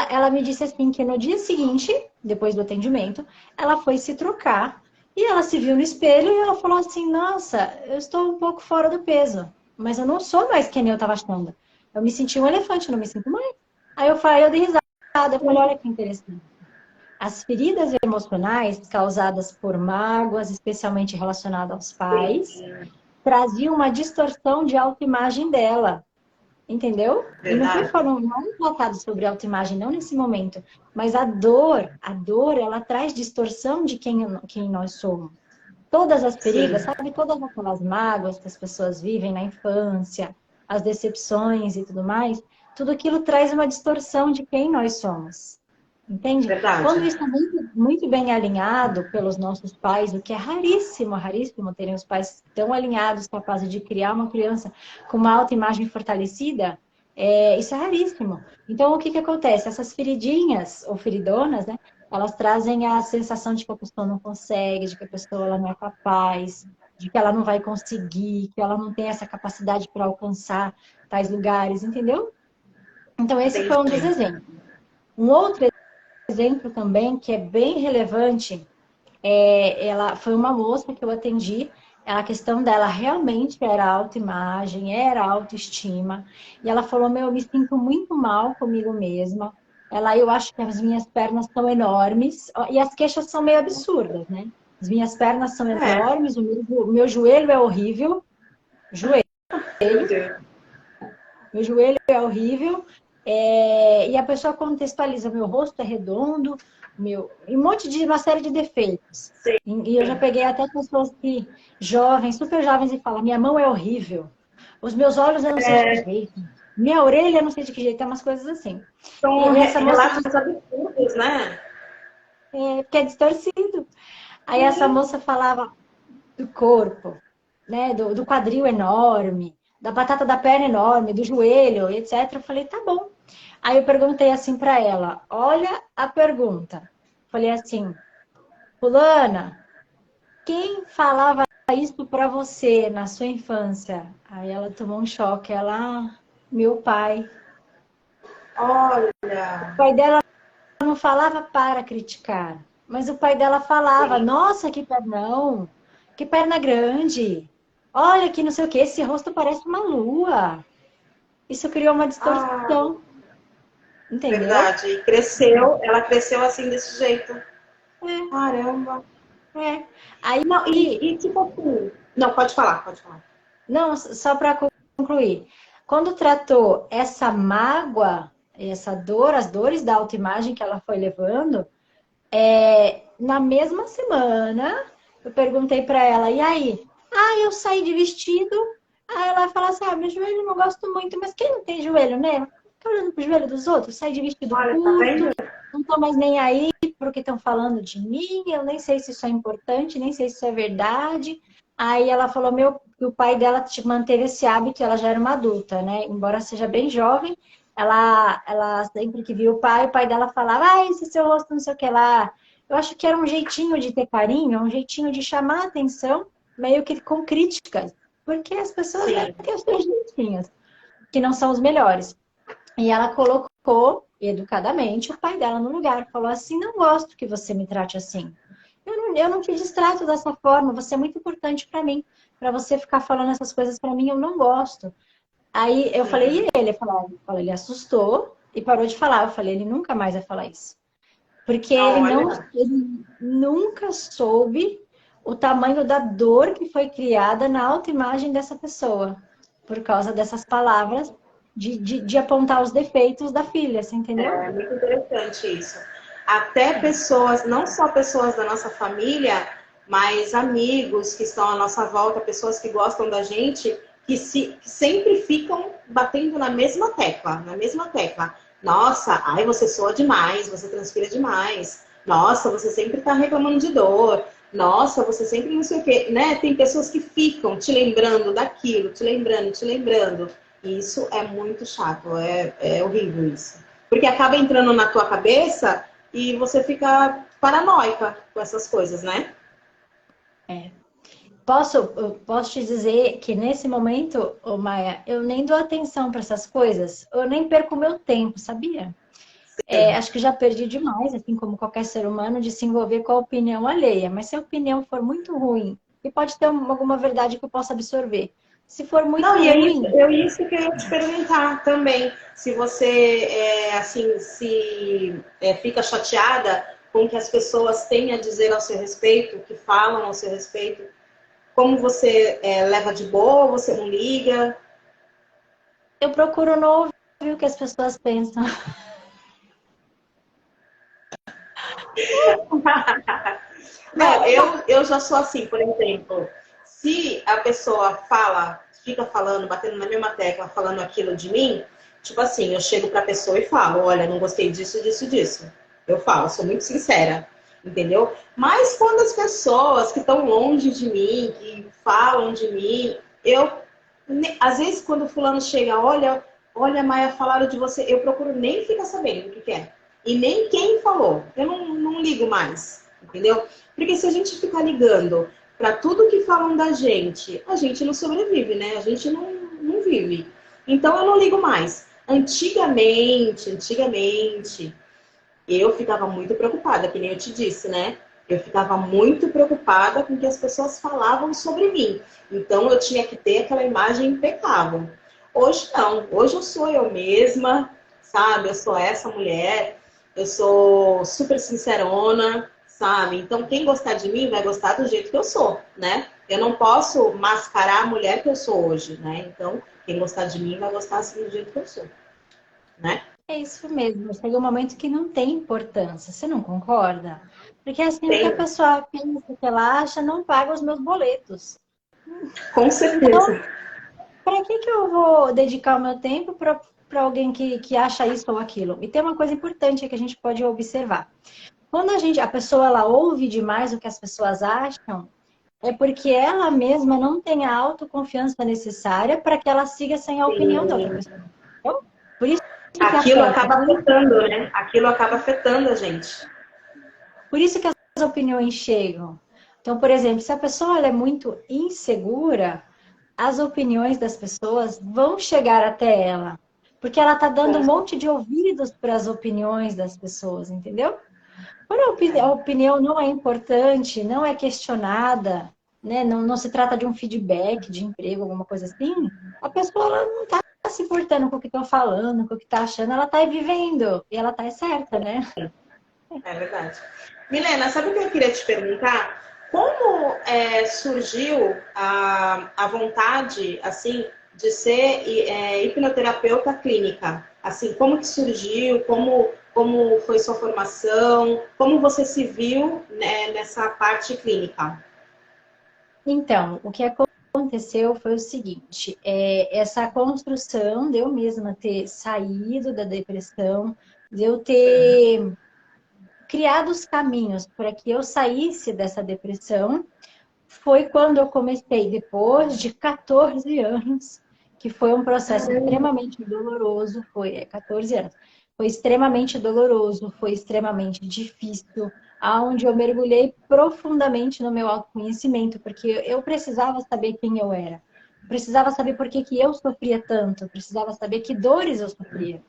S2: Ela me disse assim que no dia seguinte, depois do atendimento, ela foi se trocar e ela se viu no espelho e ela falou assim, nossa, eu estou um pouco fora do peso, mas eu não sou mais quem eu estava achando. Eu me senti um elefante, eu não me sinto mais. Aí eu falei, eu dei risada, eu falei, olha que interessante. As feridas emocionais causadas por mágoas, especialmente relacionadas aos pais, traziam uma distorção de autoimagem dela. Entendeu? E não foi
S1: Verdade.
S2: falando, não é tratado sobre autoimagem, não nesse momento. Mas a dor, ela traz distorção de quem nós somos. Todas as feridas,
S1: Sim,
S2: sabe? Todas aquelas mágoas que as pessoas vivem na infância, as decepções e tudo mais, tudo aquilo traz uma distorção de quem nós somos. Entende?
S1: verdade.
S2: Quando isso é muito bem alinhado pelos nossos pais, o que é raríssimo, raríssimo terem os pais tão alinhados, capazes de criar uma criança com uma autoimagem fortalecida, isso é raríssimo. Então, o que acontece? Essas feridinhas, ou feridonas, né? Elas trazem a sensação de que a pessoa não consegue, de que a pessoa ela não é capaz, de que ela não vai conseguir, que ela não tem essa capacidade para alcançar tais lugares, entendeu? Então, esse foi um dos
S1: Entendi.
S2: exemplos. Um outro exemplo também que é bem relevante, ela foi uma moça que eu atendi, a questão dela realmente era autoimagem, era autoestima, e ela falou, meu, eu me sinto muito mal comigo mesma, eu acho que as minhas pernas são enormes, e as queixas são meio absurdas, né? As minhas pernas são
S1: É,
S2: enormes, o meu joelho é horrível, joelho,
S1: meu Deus.
S2: meu joelho é horrível, e a pessoa contextualiza, meu rosto é redondo, e uma série de defeitos.
S1: Sim.
S2: E eu já peguei até pessoas que, jovens, super jovens, e falam, minha mão é horrível, os meus olhos eu não sei de que jeito, minha orelha eu não sei de que jeito, é umas coisas assim. E,
S1: São
S2: e essa moça
S1: relatos absurdos, né?
S2: que é distorcido. Aí essa moça falava do corpo, né, do quadril enorme, da batata da perna enorme, do joelho, etc. Eu falei, tá bom. Aí eu perguntei assim para ela, olha a pergunta. Falei assim, fulana, quem falava isso para você na sua infância? Aí ela tomou um choque, meu pai. O
S1: Olha,
S2: pai dela não falava para criticar, mas o pai dela falava,
S1: sim.
S2: nossa, que pernão, que perna grande. Olha que não sei o que, esse rosto parece uma lua. Isso criou uma
S1: Ah,
S2: distorção, entendeu?
S1: verdade. E cresceu, ela cresceu assim desse jeito.
S2: É,
S1: Caramba.
S2: é. Aí,
S1: Não, e tipo assim. Não, pode falar, pode falar.
S2: não, só para concluir. Quando tratou essa mágoa, essa dor, as dores da autoimagem que ela foi levando, na mesma semana, eu perguntei para ela, e aí? Ah, eu saí de vestido. Aí ela fala assim, meu joelho eu não gosto muito, mas quem não tem joelho, né? Fica olhando pro joelho dos outros, sai de vestido
S1: Olha, tá
S2: curto,
S1: vendo?
S2: não tô mais nem aí porque estão falando de mim, eu nem sei se isso é importante, nem sei se isso é verdade. Aí ela falou, que o pai dela manteve esse hábito, ela já era uma adulta, né? Embora seja bem jovem, ela sempre que via o pai dela falava, esse seu rosto não sei o que lá. Eu acho que era um jeitinho de ter carinho, um jeitinho de chamar a atenção, meio que com críticas. Porque as pessoas, né,
S1: Sim.
S2: têm os seus jeitinhos, que não são os melhores. E ela colocou, educadamente, o pai dela no lugar. Falou assim, não gosto que você me trate assim. Eu não te distrato dessa forma, você é muito importante para mim. Para você ficar falando essas coisas para mim, eu não gosto. Aí eu falei,
S1: Sim.
S2: e ele? Ele assustou e parou de falar. Eu falei, ele nunca mais vai falar isso. Porque
S1: Olha,
S2: ele nunca soube o tamanho da dor que foi criada na autoimagem dessa pessoa, por causa dessas palavras de apontar os defeitos da filha, você entendeu?
S1: é muito interessante isso. Até pessoas, não só pessoas da nossa família, mas amigos que estão à nossa volta, pessoas que gostam da gente, que sempre ficam batendo na mesma tecla, na mesma tecla. Nossa, ai, você soa demais, você transpira demais. Nossa, você sempre está reclamando de dor. Nossa, você sempre não sei o quê, né? Tem pessoas que ficam te lembrando daquilo, te lembrando, te lembrando. Isso é muito chato, é horrível isso. Porque acaba entrando na tua cabeça e você fica paranoica com essas coisas, né?
S2: É. Eu posso te dizer que nesse momento, ô Maia, eu nem dou atenção para essas coisas, eu nem perco o meu tempo, sabia? Acho que já perdi demais, assim como qualquer ser humano, de se envolver com a opinião alheia. Mas se a opinião for muito ruim, e pode ter alguma verdade que eu possa absorver. Se for muito
S1: Não, e
S2: ruim,
S1: é isso que eu ia te perguntar também. Se você, assim, fica chateada com o que as pessoas têm a dizer ao seu respeito, o que falam ao seu respeito, como você leva de boa, você não liga?
S2: eu procuro não ouvir o que as pessoas pensam.
S1: Não, eu já sou assim, por exemplo, se a pessoa fica falando, batendo na mesma tecla, falando aquilo de mim, tipo assim, eu chego pra pessoa e falo, olha, não gostei disso, disso, disso. Eu falo, sou muito sincera, entendeu? Mas quando as pessoas que estão longe de mim, que falam de mim, às vezes quando o fulano chega, olha, Maia, falaram de você, eu procuro nem ficar sabendo o que é. E nem quem falou. Eu não ligo mais, entendeu? Porque se a gente ficar ligando para tudo que falam da gente, a gente não sobrevive, né? A gente não vive. Então eu não ligo mais. Antigamente, eu ficava muito preocupada, que nem eu te disse, né? Eu ficava muito preocupada com o que as pessoas falavam sobre mim. Então eu tinha que ter aquela imagem impecável. Hoje não, hoje eu sou eu mesma, sabe? Eu sou essa mulher, eu sou super sincerona, sabe? Então quem gostar de mim vai gostar do jeito que eu sou, né? Eu não posso mascarar a mulher que eu sou hoje, né? Então quem gostar de mim vai gostar assim do jeito que eu sou, né?
S2: É isso mesmo. Chega um momento que não tem importância. Você não concorda? Porque assim, o que a
S1: Tem,
S2: pessoa pensa, o que ela acha, não paga os meus boletos.
S1: com
S2: Então,
S1: certeza.
S2: para que eu vou dedicar o meu tempo para alguém que acha isso ou aquilo? E tem uma coisa importante que a gente pode observar. Quando a pessoa ela ouve demais o que as pessoas acham, é porque ela mesma não tem a autoconfiança necessária para que ela siga sem a opinião da outra
S1: Sim.
S2: pessoa. Entendeu? Por isso que
S1: Aquilo
S2: afeta.
S1: acaba afetando, né? Aquilo acaba afetando a gente.
S2: Por isso que as opiniões chegam. Então, por exemplo, se a pessoa ela é muito insegura, as opiniões das pessoas vão chegar até ela. Porque ela está dando um monte de ouvidos para as opiniões das pessoas, entendeu? Quando a opinião não é importante, não é questionada, né? Não se trata de um feedback de emprego, alguma coisa assim, a pessoa ela não está se importando com o que estão falando, com o que está achando, ela está vivendo e ela está certa, né?
S1: É verdade. Milena, sabe o que eu queria te perguntar? Como surgiu a vontade, assim, de ser hipnoterapeuta clínica? Assim, como que surgiu? Como foi sua formação? Como você se viu, né, nessa parte clínica?
S2: Então, o que aconteceu foi o seguinte: essa construção de eu mesma ter saído da depressão, de eu ter criado os caminhos para que eu saísse dessa depressão, foi quando eu comecei, depois de 14 anos, que foi um processo extremamente doloroso, 14 anos, foi extremamente doloroso, foi extremamente difícil, aonde eu mergulhei profundamente no meu autoconhecimento, porque eu precisava saber quem eu era, precisava saber por que eu sofria tanto, precisava saber que dores eu sofria.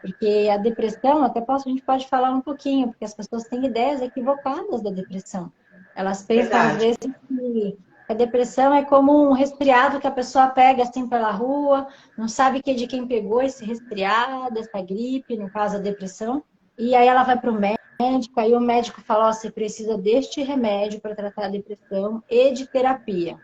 S2: Porque a depressão, a gente pode falar um pouquinho, porque as pessoas têm ideias equivocadas da depressão. Elas pensam, às
S1: Verdade.
S2: vezes, que a depressão é como um resfriado que a pessoa pega assim pela rua, não sabe que é de quem pegou esse resfriado, essa gripe, no caso a depressão, e aí ela vai para o médico, aí o médico fala, ó, você precisa deste remédio para tratar a depressão e de terapia.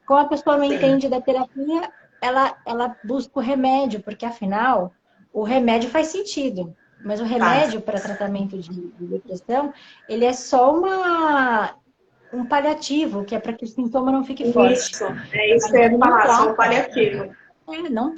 S2: Como a pessoa não
S1: Sim.
S2: entende da terapia, ela busca o remédio, porque afinal, o remédio faz sentido. Mas o
S1: Faz.
S2: remédio para tratamento de depressão, ele é só um paliativo, que é para que o sintoma não fique forte.
S1: Isso. É isso que
S2: Mas
S1: eu ia
S2: ele não
S1: falar, só um
S2: trata.
S1: paliativo.
S2: Não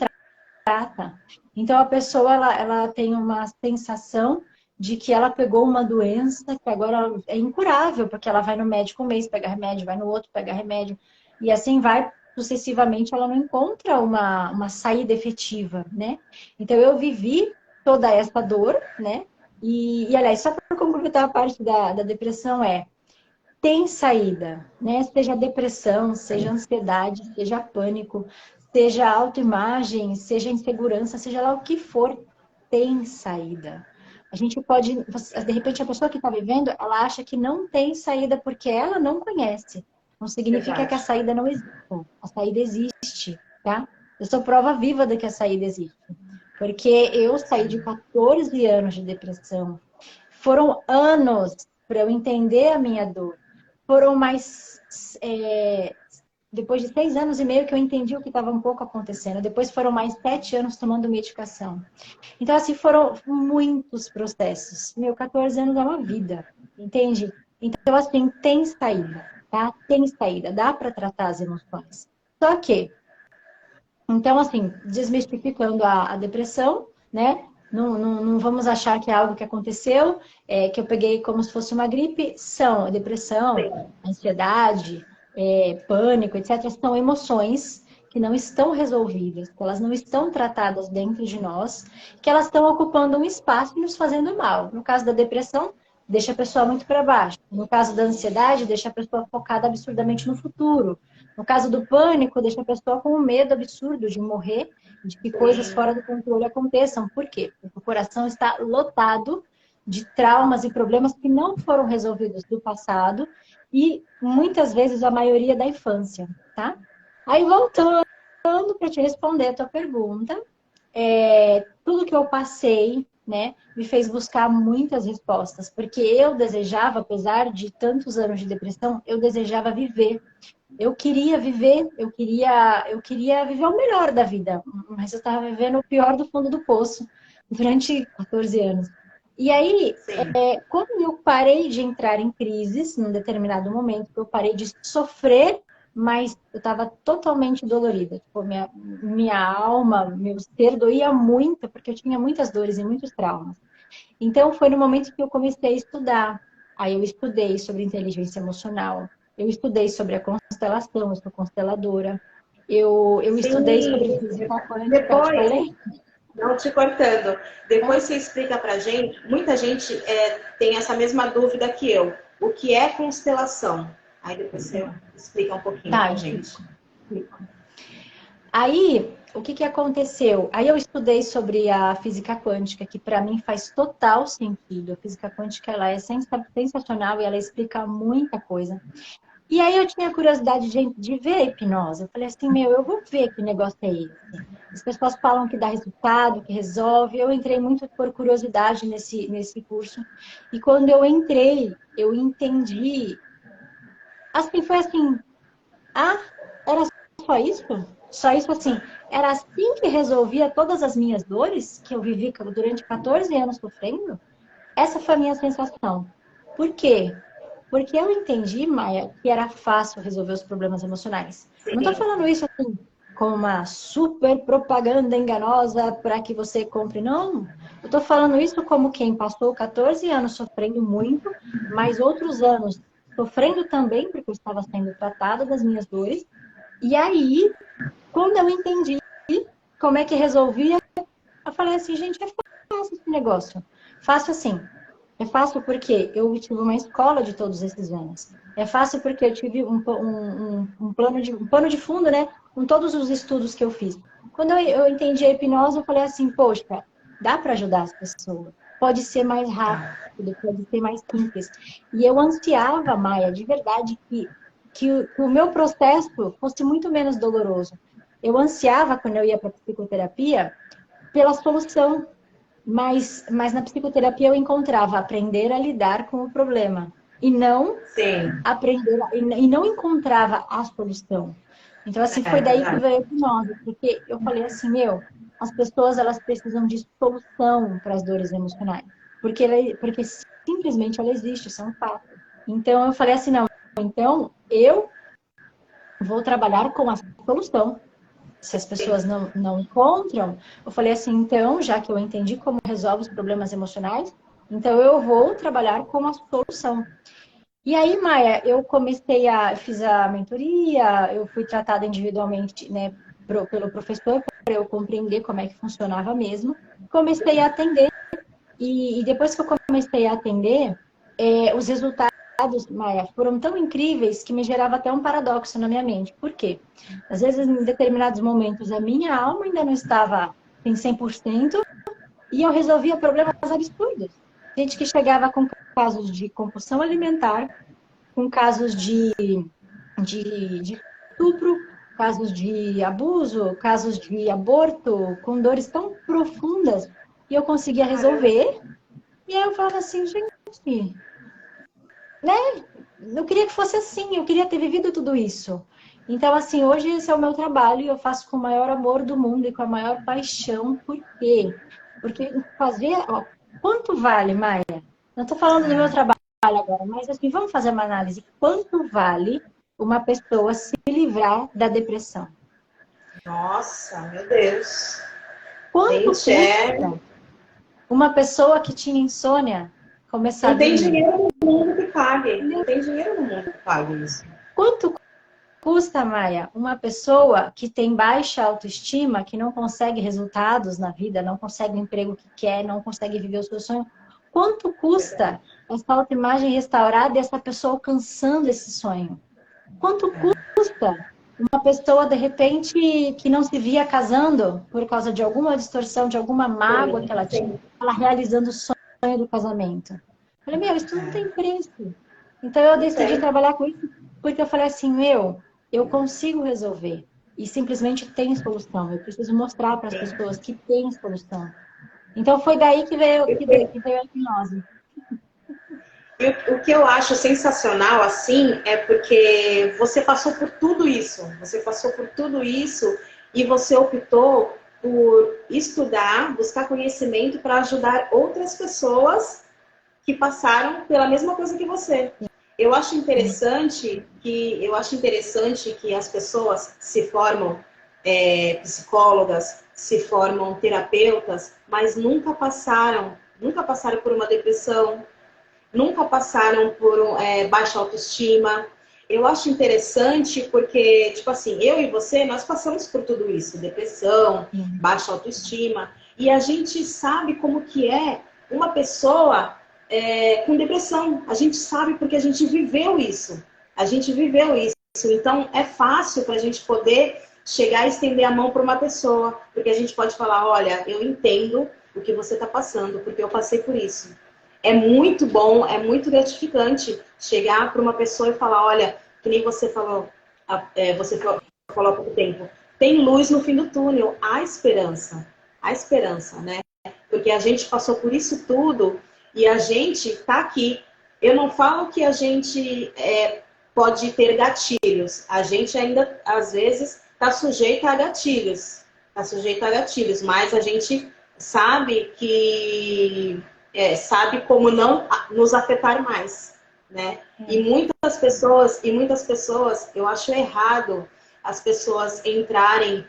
S2: trata. Então a pessoa ela tem uma sensação de que ela pegou uma doença que agora é incurável, porque ela vai no médico um mês, pega remédio, vai no outro, pega remédio, e assim vai sucessivamente, ela não encontra uma saída efetiva, né? Então eu vivi toda essa dor, né? Aliás, só para complementar a parte da depressão tem saída, né? Seja depressão, seja ansiedade, seja pânico, seja autoimagem, seja insegurança, seja lá o que for, tem saída. A gente pode, de repente, a pessoa que está vivendo, ela acha que não tem saída porque ela não conhece. Não significa que a
S1: Verdade.
S2: saída não existe. A saída existe, tá? Eu sou prova viva de que a saída existe. Porque eu saí de 14 anos de depressão. Foram anos para eu entender a minha dor. Foram mais. Depois de 6 anos e meio que eu entendi o que estava um pouco acontecendo. Depois foram mais 7 anos tomando medicação. Então, assim, foram muitos processos. 14 anos é uma vida, entende? Então, assim, tem saída, tá? Tem saída, dá para tratar as emoções. Só que, então, assim, desmistificando a depressão, né? Não vamos achar que é algo que aconteceu, que eu peguei como se fosse uma gripe. São a depressão,
S1: Sim.
S2: ansiedade, pânico, etc. São emoções que não estão resolvidas, que elas não estão tratadas dentro de nós, que elas estão ocupando um espaço e nos fazendo mal. No caso da depressão, deixa a pessoa muito para baixo. No caso da ansiedade, deixa a pessoa focada absurdamente no futuro. No caso do pânico, deixa a pessoa com um medo absurdo de morrer, de que coisas
S1: Sim.
S2: fora do controle aconteçam. Por quê? Porque o coração está lotado de traumas e problemas que não foram resolvidos do passado e muitas vezes a maioria da infância, tá? Aí voltando para te responder a tua pergunta, tudo que eu passei, né, me fez buscar muitas respostas, porque eu desejava, apesar de tantos anos de depressão, eu desejava viver. Eu queria viver, eu queria viver o melhor da vida, mas eu estava vivendo o pior do fundo do poço durante 14 anos. E aí,
S1: Sim.
S2: quando eu parei de entrar em crises, num determinado momento, eu parei de sofrer, mas eu estava totalmente dolorida. Tipo, minha alma, meu ser doía muito, porque eu tinha muitas dores e muitos traumas. Então, foi no momento que eu comecei a estudar. Aí eu estudei sobre inteligência emocional, eu estudei sobre a constelação, eu sou consteladora. Eu estudei sobre
S1: Sim.
S2: física quântica, te
S1: Depois,
S2: falei?
S1: não te cortando,
S2: Tá?
S1: depois você explica pra gente, muita gente tem essa mesma dúvida que eu. O que é constelação? Aí depois você explica um pouquinho
S2: Tá,
S1: pra gente.
S2: explico. Aí, o que que aconteceu? Aí eu estudei sobre a física quântica, que para mim faz total sentido. A física quântica ela é sensacional e ela explica muita coisa. E aí eu tinha curiosidade de ver a hipnose. Eu falei assim, eu vou ver que negócio é esse. As pessoas falam que dá resultado, que resolve. Eu entrei muito por curiosidade nesse curso. E quando eu entrei, eu entendi. Assim, foi assim, ah, era só isso? Só isso assim. Era assim que resolvia todas as minhas dores que eu vivi durante 14 anos sofrendo? Essa foi a minha sensação. Por quê? Porque eu entendi, Maia, que era fácil resolver os problemas emocionais. Eu não estou
S1: Sim.
S2: falando isso assim como uma super propaganda enganosa para que você compre, não. Eu estou falando isso como quem passou 14 anos sofrendo muito, mais outros anos sofrendo também, porque eu estava sendo tratada das minhas dores. E aí, quando eu entendi como é que resolvia, eu falei assim, gente, é fácil esse negócio. Fácil assim. É fácil porque eu tive uma escola de todos esses anos. É fácil porque eu tive um plano de fundo, né? Com todos os estudos que eu fiz. Quando eu entendi a hipnose, eu falei assim, poxa, dá para ajudar as pessoas. Pode ser mais rápido,
S1: Tá.
S2: pode ser mais simples. E eu ansiava, Maia, de verdade, que o meu processo fosse muito menos doloroso. Eu ansiava, quando eu ia para a psicoterapia, pela solução, mas na psicoterapia eu encontrava aprender a lidar com o problema e não
S1: Sim.
S2: e não encontrava a solução. Então assim
S1: É
S2: foi daí que
S1: verdade.
S2: veio a hipnose, porque eu falei assim, as pessoas elas precisam de solução para as dores emocionais, porque simplesmente ela existe, isso é um fato. Então eu falei assim, não, então eu vou trabalhar com a solução. Se as pessoas
S1: Sim.
S2: não encontram, eu falei assim, então, já que eu entendi como resolve os problemas emocionais, então eu vou trabalhar com a solução. E aí, Maia, fiz a mentoria, eu fui tratada individualmente, né, pelo professor, para eu compreender como é que funcionava mesmo. Comecei a atender. E depois que eu comecei a atender, os resultados, Maia, foram tão incríveis que me gerava até um paradoxo na minha mente. Por quê? Às vezes, em determinados momentos, a minha alma ainda não estava em 100% e eu resolvia problemas absurdos. Gente que chegava com casos de compulsão alimentar, com casos de estupro, casos de abuso, casos de aborto, com dores tão profundas, e eu conseguia
S1: Caramba.
S2: resolver. E aí eu falava assim, gente, né? Eu queria que fosse assim, eu queria ter vivido tudo isso. Então, assim, hoje esse é o meu trabalho e eu faço com o maior amor do mundo e com a maior paixão. Por quê? Porque fazer. Ó, quanto vale, Maia? Não estou falando do meu trabalho agora, mas assim, vamos fazer uma análise. Quanto vale uma pessoa se livrar da depressão?
S1: Nossa, meu Deus.
S2: Quanto
S1: Gente, é.
S2: custa uma pessoa que tinha insônia começar a
S1: Não tem
S2: dormir?
S1: dinheiro no mundo que pague. Não tem dinheiro no mundo que pague isso.
S2: Quanto custa, Maia, uma pessoa que tem baixa autoestima, que não consegue resultados na vida, não consegue o emprego que quer, não consegue viver o seu sonho? Quanto custa
S1: Verdade.
S2: essa autoimagem restaurada e essa pessoa alcançando esse sonho? Quanto custa uma pessoa, de repente, que não se via casando por causa de alguma distorção, de alguma mágoa que
S1: Sim,
S2: ela tinha,
S1: sim.
S2: ela realizando o sonho do casamento? Eu falei, meu, isso não tem preço. Então eu
S1: Não
S2: decidi
S1: tem.
S2: trabalhar com isso porque eu falei assim, meu, eu consigo resolver. E simplesmente tem solução. Eu preciso mostrar para as pessoas que tem solução. Então foi daí que veio a hipnose.
S1: E o que eu acho sensacional, assim, é porque você passou por tudo isso. Você passou por tudo isso e você optou por estudar, buscar conhecimento para ajudar outras pessoas que passaram pela mesma coisa que você. Eu acho interessante que as pessoas se formam psicólogas, se formam terapeutas, mas nunca passaram por uma depressão, nunca passaram por baixa autoestima. Eu acho interessante porque, tipo assim, eu e você, nós passamos por tudo isso, depressão, baixa autoestima, e a gente sabe como que é uma pessoa com depressão. A gente sabe porque a gente viveu isso. A gente viveu isso. Então, é fácil para a gente poder chegar e estender a mão para uma pessoa, porque a gente pode falar, olha, eu entendo o que você está passando, porque eu passei por isso. É muito bom, é muito gratificante chegar para uma pessoa e falar, olha, que nem você falou, você falou há pouco tempo, tem luz no fim do túnel, há esperança, né? Porque a gente passou por isso tudo e a gente está aqui. Eu não falo que a gente pode ter gatilhos, a gente ainda, às vezes, está sujeito a gatilhos, mas a gente sabe que sabe como não nos afetar mais, né? E muitas pessoas, eu acho errado as pessoas entrarem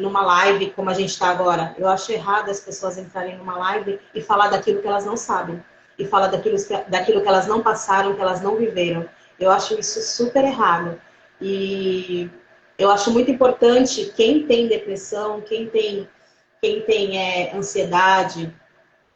S1: numa live como a gente está agora. Eu acho errado as pessoas entrarem numa live e falar daquilo que elas não sabem. E falar daquilo que elas não passaram, que elas não viveram. Eu acho isso super errado. E eu acho muito importante quem tem depressão, quem tem ansiedade,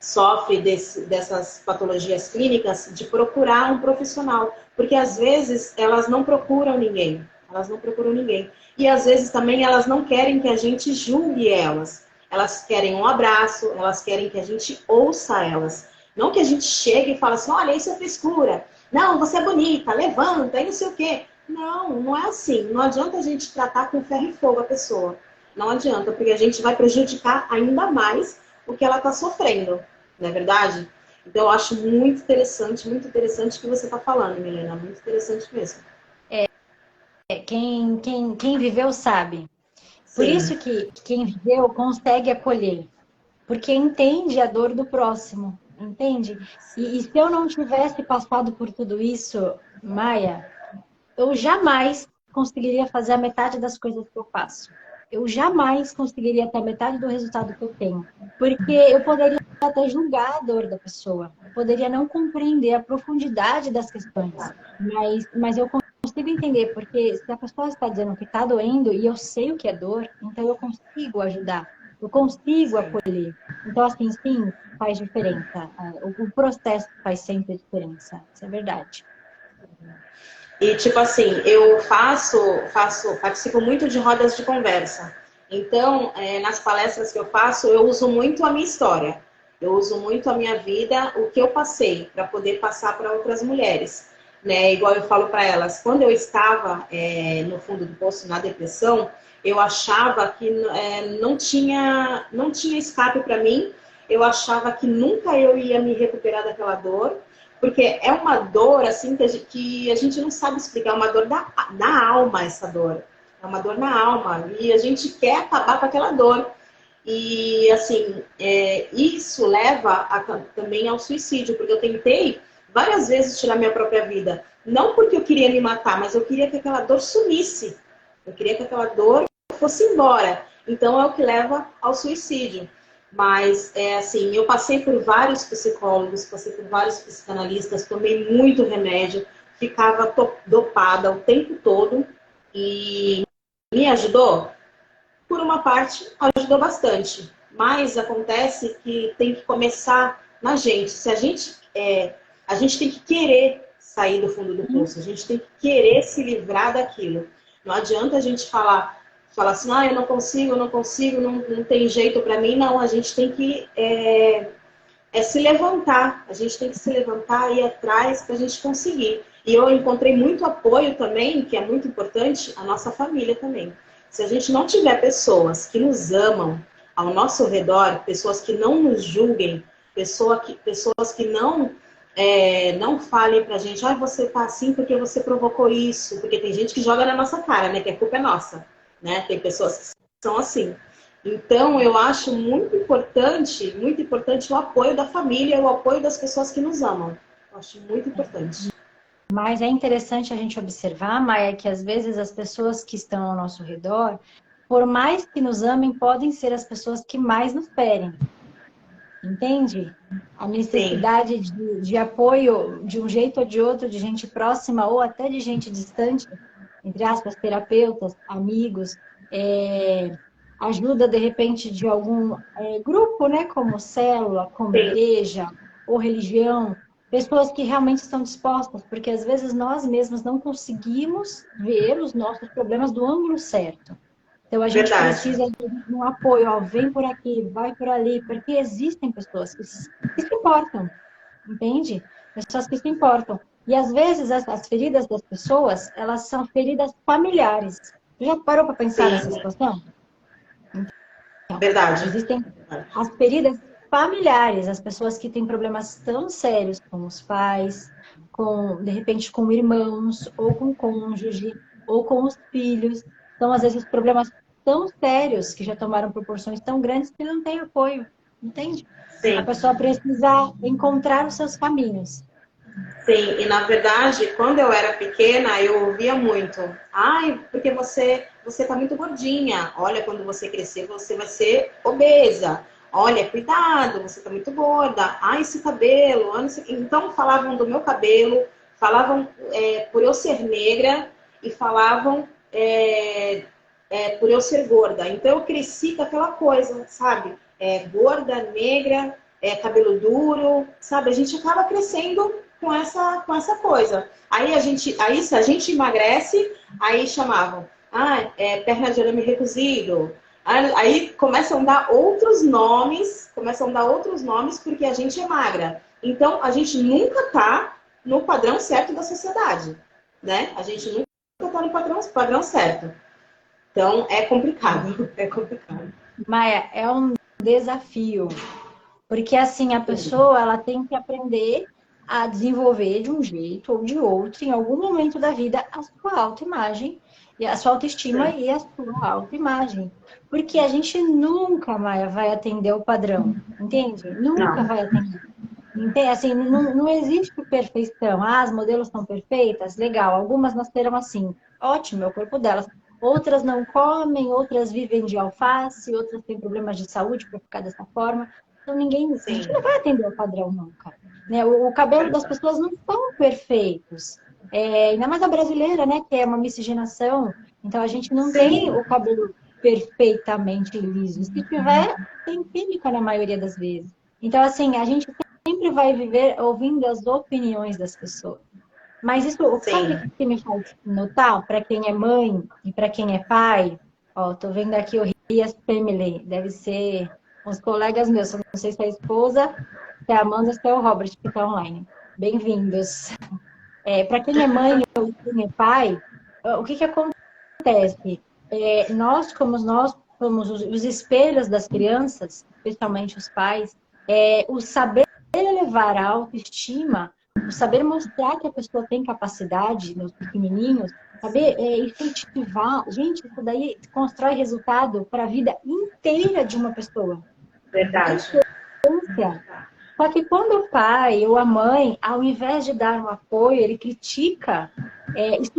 S1: sofre dessas patologias clínicas, de procurar um profissional. Porque às vezes elas não procuram ninguém. Elas não procuram ninguém. E às vezes também elas não querem que a gente julgue elas. Elas querem um abraço, elas querem que a gente ouça elas. Não que a gente chegue e fale assim, olha, isso é frescura. Não, você é bonita, levanta, e não sei o quê. Não, não é assim. Não adianta a gente tratar com ferro e fogo a pessoa. Não adianta, porque a gente vai prejudicar ainda mais o que ela está sofrendo, não é verdade? Então, eu acho muito interessante o que você está falando, Milena. Muito interessante mesmo.
S2: Quem viveu sabe. Por
S1: Sim,
S2: isso que quem viveu consegue acolher, porque entende a dor do próximo, entende? E se eu não tivesse passado por tudo isso, Maia, eu jamais conseguiria fazer a metade das coisas que eu faço. Eu jamais conseguiria ter a metade do resultado que eu tenho. Porque eu poderia até julgar a dor da pessoa. Eu poderia não compreender a profundidade das questões. Mas eu consigo entender, porque se a pessoa está dizendo que está doendo e eu sei o que é dor, então eu consigo ajudar. eu consigo acolher. Então, assim, sim, faz diferença. O processo faz sempre diferença. Isso é verdade.
S1: E, tipo assim, participo muito de rodas de conversa. Então, nas palestras que eu faço, eu uso muito a minha história. Eu uso muito a minha vida, o que eu passei, para poder passar para outras mulheres. Né? Igual eu falo para elas, quando eu estava no fundo do poço, na depressão, eu achava que não tinha escape para mim. Eu achava que nunca eu ia me recuperar daquela dor. Porque é uma dor, assim, que a gente não sabe explicar. É uma dor da alma, essa dor. É uma dor na alma. E a gente quer acabar com aquela dor. E, assim, isso leva também ao suicídio. Porque eu tentei várias vezes tirar minha própria vida. Não porque eu queria me matar, mas eu queria que aquela dor sumisse. Eu queria que aquela dor fosse embora. Então, é o que leva ao suicídio. Mas, assim, eu passei por vários psicólogos, passei por vários psicanalistas, tomei muito remédio, ficava dopada o tempo todo e me ajudou? Por uma parte, ajudou bastante. Mas acontece que tem que começar na gente. A gente tem que querer sair do fundo do poço, a gente tem que querer se livrar daquilo. Não adianta a gente falar assim, eu não consigo, não tem jeito para mim. Não, a gente tem que se levantar. A gente tem que se levantar e ir atrás para a gente conseguir. E eu encontrei muito apoio também, que é muito importante, a nossa família também. Se a gente não tiver pessoas que nos amam ao nosso redor, pessoas que não nos julguem, pessoas que não falem pra gente, você tá assim porque você provocou isso, porque tem gente que joga na nossa cara, né, que a culpa é nossa, né? Tem pessoas que são assim. Então, eu acho muito importante o apoio da família, o apoio das pessoas que nos amam. Eu acho muito importante.
S2: Mas é interessante a gente observar, Maia, que às vezes as pessoas que estão ao nosso redor, por mais que nos amem, podem ser as pessoas que mais nos ferem. Entende? A
S1: Sim,
S2: necessidade de apoio de um jeito ou de outro, de gente próxima ou até de gente distante, entre aspas, terapeutas, amigos, ajuda de repente de algum grupo, né, como célula, como
S1: sim,
S2: igreja ou religião, pessoas que realmente estão dispostas, porque às vezes nós mesmos não conseguimos ver os nossos problemas do ângulo certo. Então a gente
S1: verdade.
S2: precisa de um apoio, ó, vem por aqui, vai por ali, porque existem pessoas que se importam, entende? Pessoas que se importam. E às vezes as feridas das pessoas, elas são feridas familiares. Já parou para pensar
S1: Sim,
S2: nessa situação? Então,
S1: verdade.
S2: existem as feridas familiares, as pessoas que têm problemas tão sérios com os pais, de repente, com irmãos, ou com o cônjuge, ou com os filhos. São, às vezes, problemas tão sérios que já tomaram proporções tão grandes que não tem apoio, entende? A
S1: Sim.
S2: pessoa precisa encontrar os seus caminhos.
S1: Sim, e na verdade, quando eu era pequena, eu ouvia muito. Ai, porque você tá muito gordinha. Olha, quando você crescer, você vai ser obesa. Olha, cuidado, você tá muito gorda. Ai, esse cabelo. Ai, então falavam do meu cabelo, falavam por eu ser negra e falavam por eu ser gorda. Então eu cresci com aquela coisa, sabe? Gorda, negra, cabelo duro, sabe? A gente acaba crescendo com essa coisa. Aí se a gente emagrece, aí chamavam, perna de arame reduzido. Aí começam a dar outros nomes porque a gente é magra. Então a gente nunca tá no padrão certo da sociedade, né? A gente nunca tá no padrão certo. Então é complicado, é complicado.
S2: Maia, é um desafio. Porque assim, a pessoa ela tem que aprender a desenvolver de um jeito ou de outro, em algum momento da vida, a sua autoimagem, e a sua autoestima
S1: Sim,
S2: e a sua autoimagem. Porque a gente nunca, Maia, vai atender o padrão, entende? Nunca
S1: não.
S2: vai atender. Entende? Assim, não existe perfeição. Ah, as modelos são perfeitas? Legal. Algumas nasceram assim. Ótimo, é o corpo delas. Outras não comem, outras vivem de alface, outras têm problemas de saúde para ficar dessa forma. Então, a gente
S1: Sim,
S2: não vai atender o padrão nunca. Né? O cabelo das
S1: verdade.
S2: pessoas não são perfeitos. Ainda mais a brasileira, né? Que é uma miscigenação. Então, a gente não tem
S1: Sim,
S2: o cabelo. perfeitamente liso. Se tiver, tem química na maioria das vezes. Então, assim, a gente sempre vai viver ouvindo as opiniões das pessoas. Mas isso, sabe o
S1: Sim.
S2: que me faz notar? Para quem é mãe e para quem é pai, ó, tô vendo aqui o Rias Family, deve ser uns colegas meus, eu não sei se é a esposa, se é a Amanda, se é o Robert que está online. Bem-vindos. Para quem é mãe ou quem é pai, o que acontece? Nós somos os espelhos das crianças, especialmente os pais, o saber elevar a autoestima, o saber mostrar que a pessoa tem capacidade nos pequenininhos, saber incentivar. Gente, isso daí constrói resultado para a vida inteira de uma pessoa. A
S1: Verdade.
S2: infância. Só que quando o pai ou a mãe, ao invés de dar um apoio, ele critica,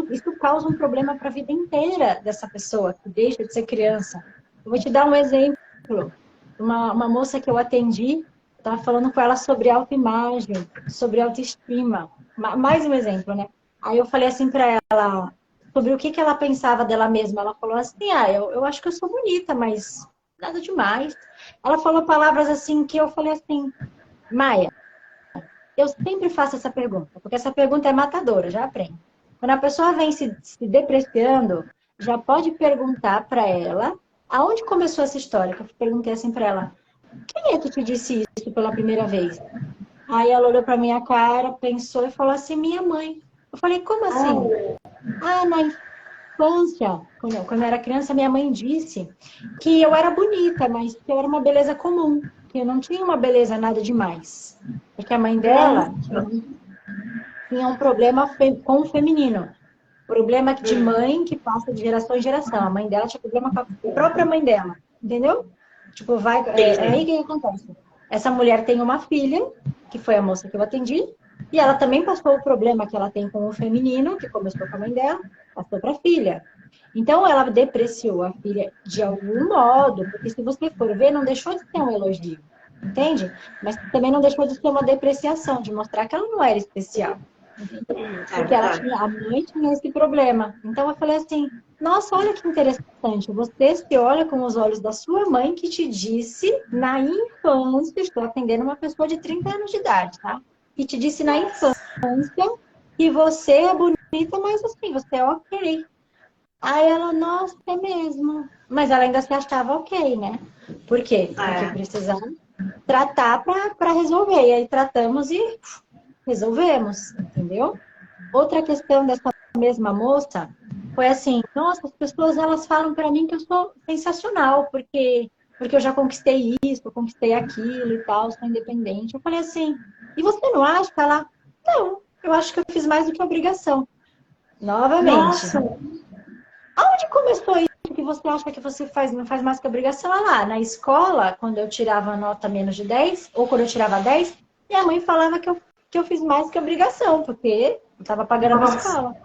S2: isso causa um problema para a vida inteira dessa pessoa que deixa de ser criança. Eu vou te dar um exemplo. Uma moça que eu atendi, estava falando com ela sobre autoimagem, sobre autoestima. Mais um exemplo, né? Aí eu falei assim para ela, sobre o que ela pensava dela mesma. Ela falou assim, eu acho que eu sou bonita, mas nada demais. Ela falou palavras assim que eu falei assim, Maia, eu sempre faço essa pergunta, porque essa pergunta é matadora, já aprende. Quando a pessoa vem se depreciando, já pode perguntar para ela aonde começou essa história. Que eu perguntei assim para ela: quem é que te disse isso pela primeira vez? Aí ela olhou para minha cara, pensou e falou assim: minha mãe. Eu falei: como assim? Ah, na infância, quando eu era criança, minha mãe disse que eu era bonita, mas que eu era uma beleza comum, que eu não tinha uma beleza nada demais. Porque a mãe dela
S1: Nossa.
S2: tinha um problema com o feminino. Problema de mãe que passa de geração em geração. A mãe dela tinha problema com a própria mãe dela. Entendeu? Tipo, é
S1: Entendi.
S2: aí que acontece. Essa mulher tem uma filha, que foi a moça que eu atendi, e ela também passou o problema que ela tem com o feminino, que começou com a mãe dela, passou para a filha. Então, ela depreciou a filha de algum modo, porque se você for ver, não deixou de ser um elogio, entende? Mas também não deixou de ser uma depreciação, de mostrar que ela não era especial.
S1: É
S2: Porque ela
S1: verdade.
S2: tinha, a mãe tinha esse problema. Então eu falei assim: nossa, olha que interessante. Você se olha com os olhos da sua mãe que te disse na infância, estou atendendo uma pessoa de 30 anos de idade, tá? Que te disse na infância
S1: Nossa.
S2: que você é bonita, mas assim, você é ok. Aí ela, nossa, é mesmo. Mas ela ainda se achava ok, né? Por quê? Porque
S1: É.
S2: precisava tratar para resolver. E aí tratamos e resolvemos, entendeu? Outra questão dessa mesma moça foi assim, nossa, as pessoas elas falam para mim que eu sou sensacional, porque eu já conquistei isso, eu conquistei aquilo e tal, sou independente. Eu falei assim, e você não acha? Ela, não, eu acho que eu fiz mais do que obrigação. Novamente,
S1: Nossa.
S2: onde começou isso que você acha que você não faz mais que obrigação? Ah lá, na escola, quando eu tirava nota menos de 10 ou quando eu tirava 10, minha mãe falava que eu fiz mais que obrigação, porque eu estava pagando a minha
S1: Nossa.
S2: escola.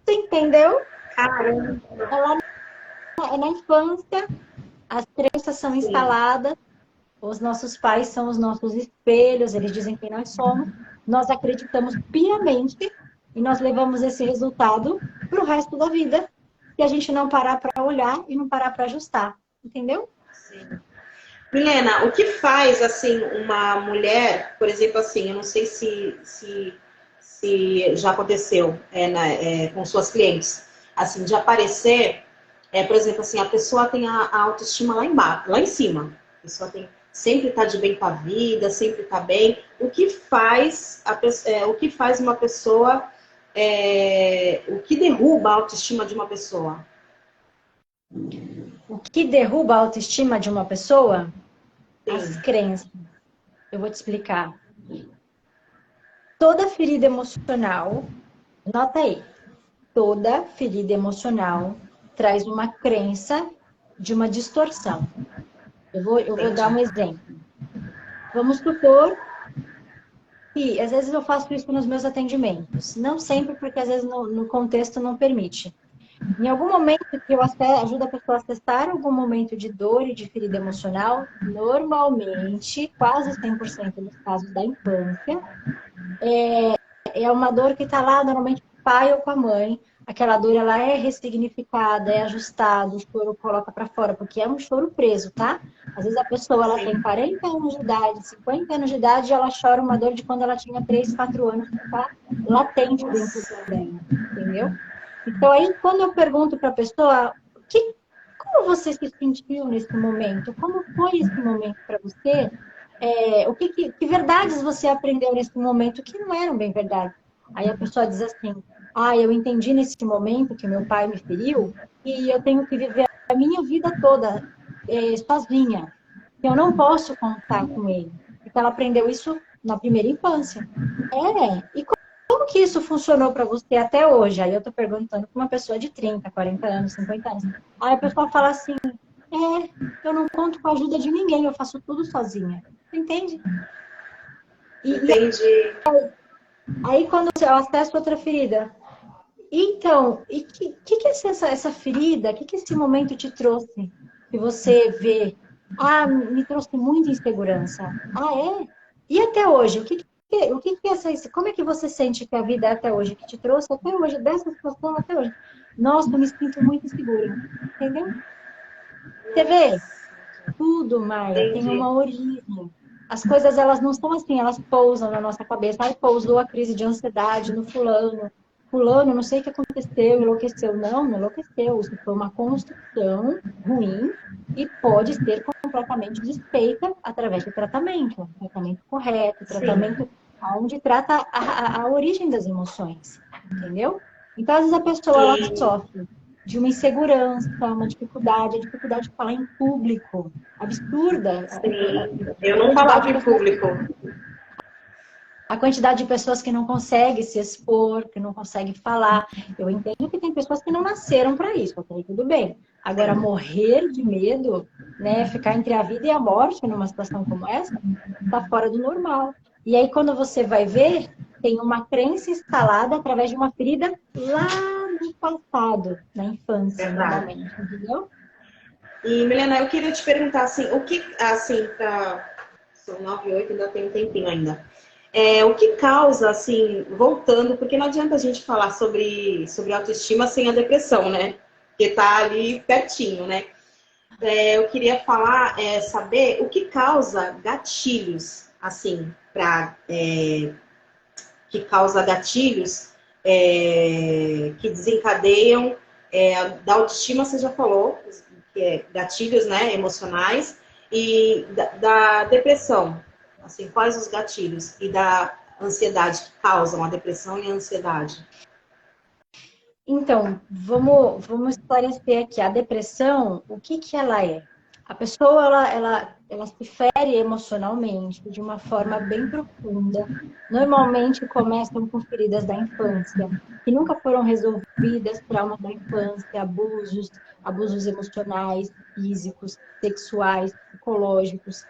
S2: Você entendeu?
S1: Caramba.
S2: É na infância, as crenças são
S1: Sim.
S2: instaladas, os nossos pais são os nossos espelhos, eles dizem quem nós somos, nós acreditamos piamente e nós levamos esse resultado para o resto da vida, se a gente não parar para olhar e não parar para ajustar, entendeu?
S1: Sim. Milena, o que faz assim uma mulher, por exemplo, assim, eu não sei se já aconteceu com suas clientes, assim, de aparecer, por exemplo, assim, a pessoa tem a autoestima lá embaixo, lá em cima, a pessoa tem sempre está de bem com a vida, sempre está bem. O que faz o que faz uma pessoa, o que derruba a autoestima de uma pessoa?
S2: O que derruba a autoestima de uma pessoa? As
S1: Sim,
S2: crenças. Eu vou te explicar. Toda ferida emocional, nota aí, toda ferida emocional traz uma crença de uma distorção. Eu vou dar um
S1: entendi.
S2: exemplo. Vamos supor que, às vezes, eu faço isso nos meus atendimentos. Não sempre, porque às vezes no contexto não permite. Em algum momento que eu ajudo a pessoa a acessar algum momento de dor e de ferida emocional, normalmente, quase 100% dos casos da infância, é uma dor que está lá, normalmente, com o pai ou com a mãe, aquela dor ela é ressignificada, é ajustada, o choro coloca para fora, porque é um choro preso, tá? Às vezes a pessoa ela tem 40 anos de idade, 50 anos de idade e ela chora uma dor de quando ela tinha 3, 4 anos, que tá latente dentro dela, entendeu? Então aí quando eu pergunto para a pessoa, como você se sentiu nesse momento? Como foi esse momento para você? Que verdades você aprendeu nesse momento que não eram bem verdades? Aí a pessoa diz assim, eu entendi nesse momento que meu pai me feriu e eu tenho que viver a minha vida toda sozinha. Que eu não posso contar com ele. Porque ela aprendeu isso na primeira infância. E como que isso funcionou para você até hoje? Aí eu estou perguntando para uma pessoa de 30, 40 anos, 50 anos. Aí a pessoa fala assim, eu não conto com a ajuda de ninguém, eu faço tudo sozinha. Entende? E
S1: Entendi.
S2: aí quando eu acesso outra ferida, então, e que é essa ferida? Que esse momento te trouxe? Que você vê, me trouxe muita insegurança. É? E até hoje, o que é como é que você sente que a vida é até hoje, que te trouxe até hoje, dessa situação até hoje? Nossa, eu me sinto muito insegura. Entendeu? Você vê? Tudo, Maia, tem
S1: Entendi.
S2: uma origem. As coisas, elas não são assim, elas pousam na nossa cabeça. Aí pousou a crise de ansiedade no fulano. Fulano, não sei o que aconteceu, enlouqueceu. Não enlouqueceu. Isso foi uma construção ruim e pode ser completamente desfeita através de tratamento correto,
S1: Sim.
S2: tratamento onde trata a origem das emoções, entendeu? Então, às vezes a pessoa ela
S1: E
S2: sofre de uma insegurança, uma dificuldade, a dificuldade de falar em público, absurda
S1: sim, eu
S2: a
S1: não
S2: quantidade
S1: falava
S2: de
S1: em
S2: pessoas,
S1: público.
S2: a quantidade de pessoas que não conseguem se expor, que não conseguem falar. Eu entendo que tem pessoas que não nasceram para isso, ok? Tudo bem. Agora,
S1: Sim.
S2: morrer de medo, né, ficar entre a vida e a morte numa situação como essa, está fora do normal. E aí, quando você vai ver, tem uma crença instalada através de uma ferida lá no passado, na infância,
S1: Verdade.
S2: normalmente, entendeu?
S1: E, Milena, eu queria te perguntar assim, o que, assim, são 9 e 8, ainda tem um tempinho ainda. O que causa, assim, voltando, porque não adianta a gente falar sobre autoestima sem a depressão, né? Porque tá ali pertinho, né? Eu queria saber o que causa gatilhos, assim, que causa gatilhos que desencadeiam da autoestima, você já falou, que é gatilhos, né, emocionais, e da depressão. Assim, quais os gatilhos? E da ansiedade que causam a depressão e a ansiedade?
S2: Então, vamos esclarecer aqui. A depressão, o que ela é? A pessoa, ela se fere emocionalmente de uma forma bem profunda. Normalmente começam com feridas da infância, que nunca foram resolvidas, traumas da infância, abusos emocionais, físicos, sexuais, psicológicos,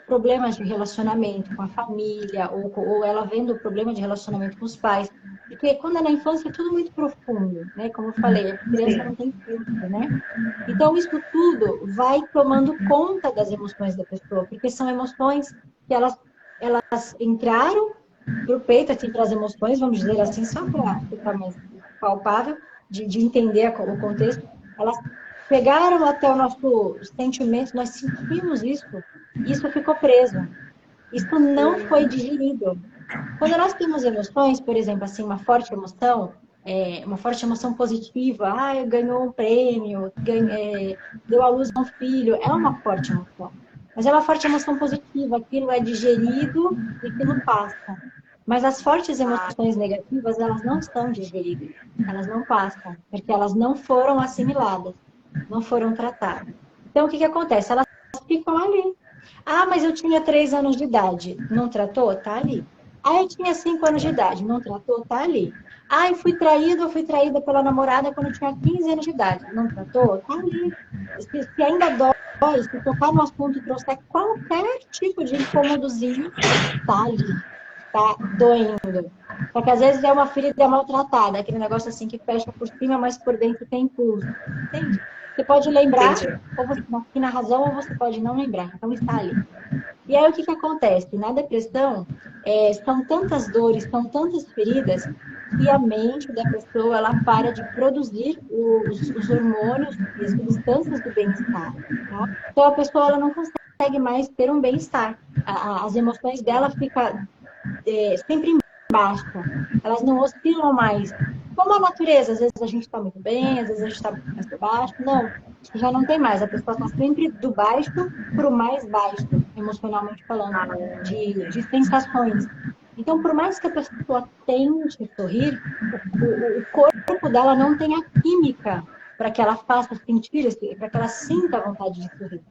S2: problemas de relacionamento com a família, ou ela vendo o problema de relacionamento com os pais. Porque quando é na infância é tudo muito profundo, né? Como eu falei, a criança não tem filtro, né? Então, isso tudo vai tomando conta das emoções da pessoa, porque são emoções que elas entraram para o peito, assim, para as emoções, vamos dizer assim, só para ficar mais palpável, de entender o contexto. Elas pegaram até o nosso sentimento, nós sentimos isso ficou preso. Isso não foi digerido. Quando nós temos emoções, por exemplo, assim, uma forte emoção positiva, ganhou um prêmio, deu à luz a um filho, é uma forte emoção. Mas é uma forte emoção positiva, aquilo é digerido e aquilo passa. Mas as fortes emoções negativas, elas não são digeridas, elas não passam, porque elas não foram assimiladas, não foram tratadas. Então, o que acontece? Elas ficam ali. Mas eu tinha 3 anos de idade, não tratou? Tá ali. Eu tinha 5 anos de idade, não tratou? Tá ali. Eu fui traído ou fui traída pela namorada quando eu tinha 15 anos de idade, não tratou? Tá ali. Se ainda dói, se tocar no assunto e trouxer qualquer tipo de incômodozinho, tá ali. Tá doendo. Porque às vezes é uma ferida maltratada, aquele negócio assim que fecha por cima, mas por dentro tem pulso. Entende? Você pode lembrar,
S1: Entendi.
S2: ou você aqui na razão, ou você pode não lembrar. Então está ali. E aí o que acontece? Na depressão, são tantas dores, são tantas feridas, e a mente da pessoa, ela para de produzir os hormônios e as substâncias do bem-estar, tá? Então, a pessoa, ela não consegue mais ter um bem-estar. As emoções dela ficam sempre em baixa. Elas não oscilam mais. Como a natureza, às vezes a gente está muito bem, às vezes a gente está mais por baixo. Não, já não tem mais. A pessoa está sempre do baixo para o mais baixo, emocionalmente falando, de sensações. Então, por mais que a pessoa tente sorrir, o corpo dela não tem a química para que ela faça sentir, para que ela sinta a vontade de sorrir.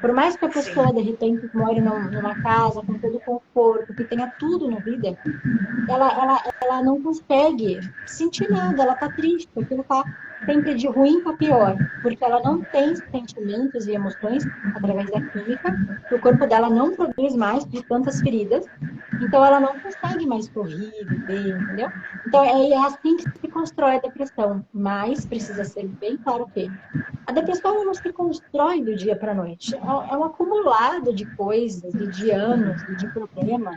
S2: Por mais que a
S1: Sim.
S2: pessoa, de repente, more numa casa com todo o conforto, que tenha tudo na vida, ela não consegue sentir nada, ela tá triste, aquilo tá sempre de ruim para pior, porque ela não tem sentimentos e emoções através da química, que o corpo dela não produz mais de tantas feridas, então ela não consegue mais sorrir, viver, entendeu? Então é assim que se constrói a depressão, mas precisa ser bem claro que a depressão não se constrói do dia para a noite, é um acumulado de coisas, e de anos, e de problemas,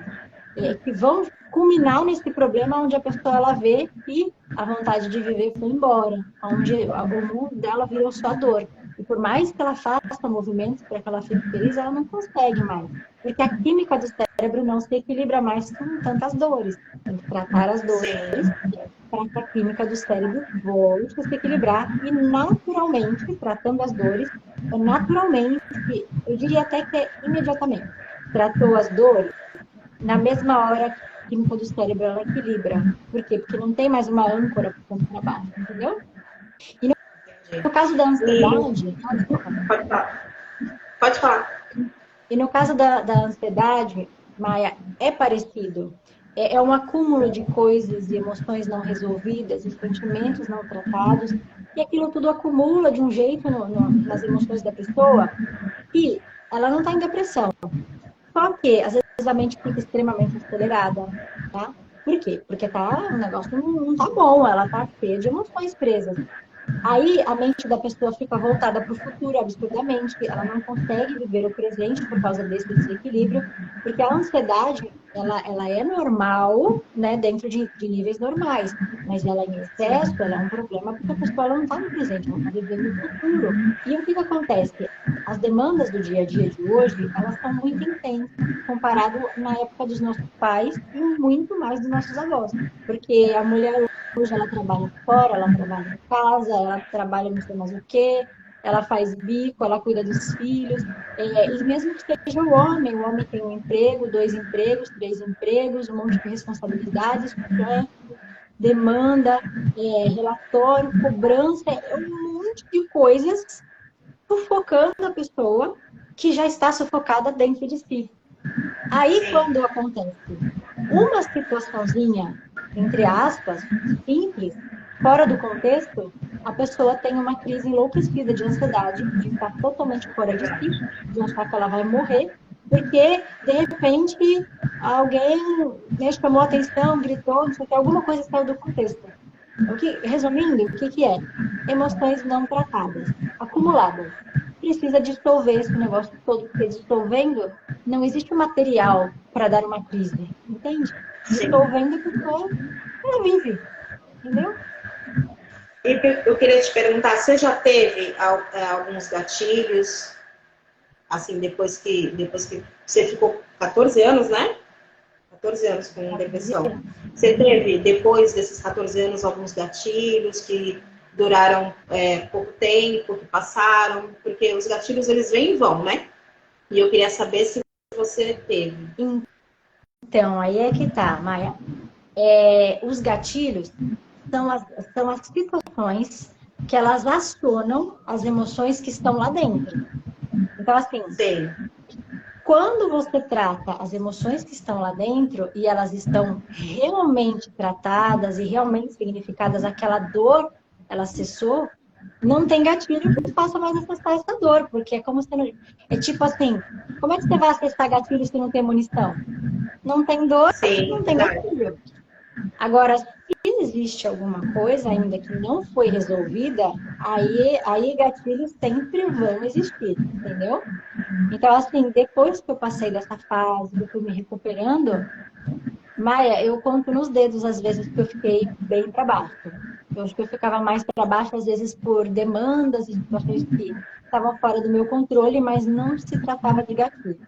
S2: que vão culminar nesse problema onde a pessoa ela vê que a vontade de viver foi embora, onde o mundo dela virou só dor. E por mais que ela faça movimentos para que ela fique feliz, ela não consegue mais. Porque a química do cérebro não se equilibra mais com tantas dores. Tem que tratar as dores
S1: Sim.
S2: para que a química do cérebro volte a se equilibrar e naturalmente, tratando as dores, naturalmente, eu diria até que é imediatamente, tratou as dores, na mesma hora a química do cérebro ela equilibra. Por quê? Porque não tem mais uma âncora para baixo, entendeu? E
S1: Entendi.
S2: no caso da
S1: E
S2: ansiedade, desculpa.
S1: pode falar. Pode falar.
S2: E no caso da ansiedade, Maia, é parecido. É um acúmulo de coisas e emoções não resolvidas, e sentimentos não tratados, e aquilo tudo acumula de um jeito nas emoções da pessoa que ela não está em depressão. Só que, às vezes, a mente fica extremamente acelerada, tá? Por quê? Porque o negócio não tá bom, ela tá cheia de emoções presas. Aí a mente da pessoa fica voltada para o futuro absurdamente, ela não consegue viver o presente por causa desse desequilíbrio, porque a ansiedade, ela é normal, né, dentro de níveis normais, mas ela em excesso, ela é um problema porque a pessoa ela não está no presente, ela está vivendo o futuro. E o que que acontece? As demandas do dia a dia de hoje, elas são muito intensas comparado na época dos nossos pais e muito mais dos nossos avós, porque a mulher hoje ela trabalha fora, ela trabalha em casa, ela trabalha não sei mais o quê, ela faz bico, ela cuida dos filhos. E mesmo que seja o homem tem um emprego, dois empregos, três empregos, um monte de responsabilidades, demanda, relatório, cobrança, um monte de coisas sufocando a pessoa que já está sufocada dentro de si. Aí,
S1: Sim.
S2: quando acontece uma situaçãozinha, entre aspas, simples, fora do contexto, a pessoa tem uma crise enlouquecida de ansiedade, de estar totalmente fora de si, de achar que ela vai morrer, porque, de repente, alguém, né, chamou a atenção, gritou, não sei o que, alguma coisa saiu do contexto. Resumindo, o que que é? Emoções não tratadas, acumuladas. Precisa dissolver esse negócio todo, porque dissolvendo, não existe o material para dar uma crise, entende?
S1: Sim.
S2: Dissolvendo, a pessoa ela vive, entendeu?
S1: E eu queria te perguntar, você já teve alguns gatilhos, assim, depois que você ficou 14 anos, né? 14 anos com depressão. Você teve, depois desses 14 anos, alguns gatilhos que duraram pouco tempo, que passaram? Porque os gatilhos, eles vêm e vão, né? E eu queria saber se você teve.
S2: Então, aí é que tá, Maia. Os gatilhos são são as situações que elas acionam as emoções que estão lá dentro. Então, assim,
S1: Sei.
S2: quando você trata as emoções que estão lá dentro e elas estão realmente tratadas e realmente significadas, aquela dor, ela cessou, não tem gatilho que faça mais acessar essa dor, porque é como se não... É tipo assim, como é que você vai acessar gatilho se não tem munição? Não tem dor,
S1: Sim,
S2: não tem
S1: verdade.
S2: gatilho. Agora, se existe alguma coisa ainda que não foi resolvida, aí gatilhos sempre vão existir, entendeu? Então, assim, depois que eu passei dessa fase, que eu fui me recuperando, Maia, eu conto nos dedos às vezes que eu fiquei bem para baixo. Eu acho que eu ficava mais para baixo às vezes por demandas e situações que estavam fora do meu controle, mas não se tratava de gatilho.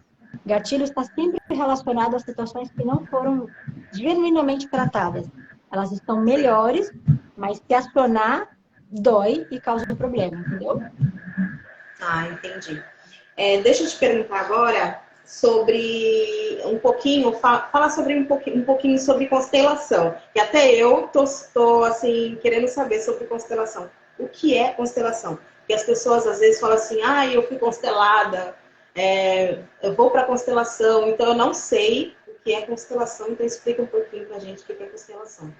S2: Gatilho está sempre relacionado a situações que não foram genuinamente tratadas. Elas estão
S1: Sim.
S2: melhores, mas se acionar dói e causa problema, entendeu?
S1: Ah, entendi. Deixa eu te perguntar agora sobre um pouquinho, falar sobre um pouquinho sobre constelação. E até eu tô assim querendo saber sobre constelação. O que é constelação? Porque as pessoas às vezes falam assim, ah, eu fui constelada, eu vou para constelação, então eu não sei o que é constelação, então explica um pouquinho pra gente o que é constelação.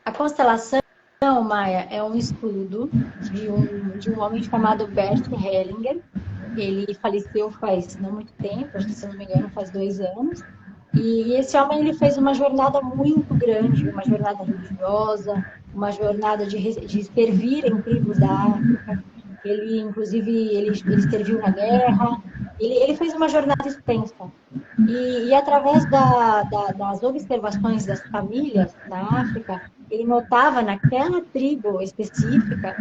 S2: A constelação, Maia, é um estudo de um homem chamado Bert Hellinger. Ele faleceu faz não muito tempo, acho que se não me engano faz 2 anos. E esse homem ele fez uma jornada muito grande, uma jornada religiosa, uma jornada de servir em tribos da África. Ele, inclusive, ele serviu na guerra. Ele fez uma jornada extensa. E através das observações das famílias na África, ele notava naquela tribo específica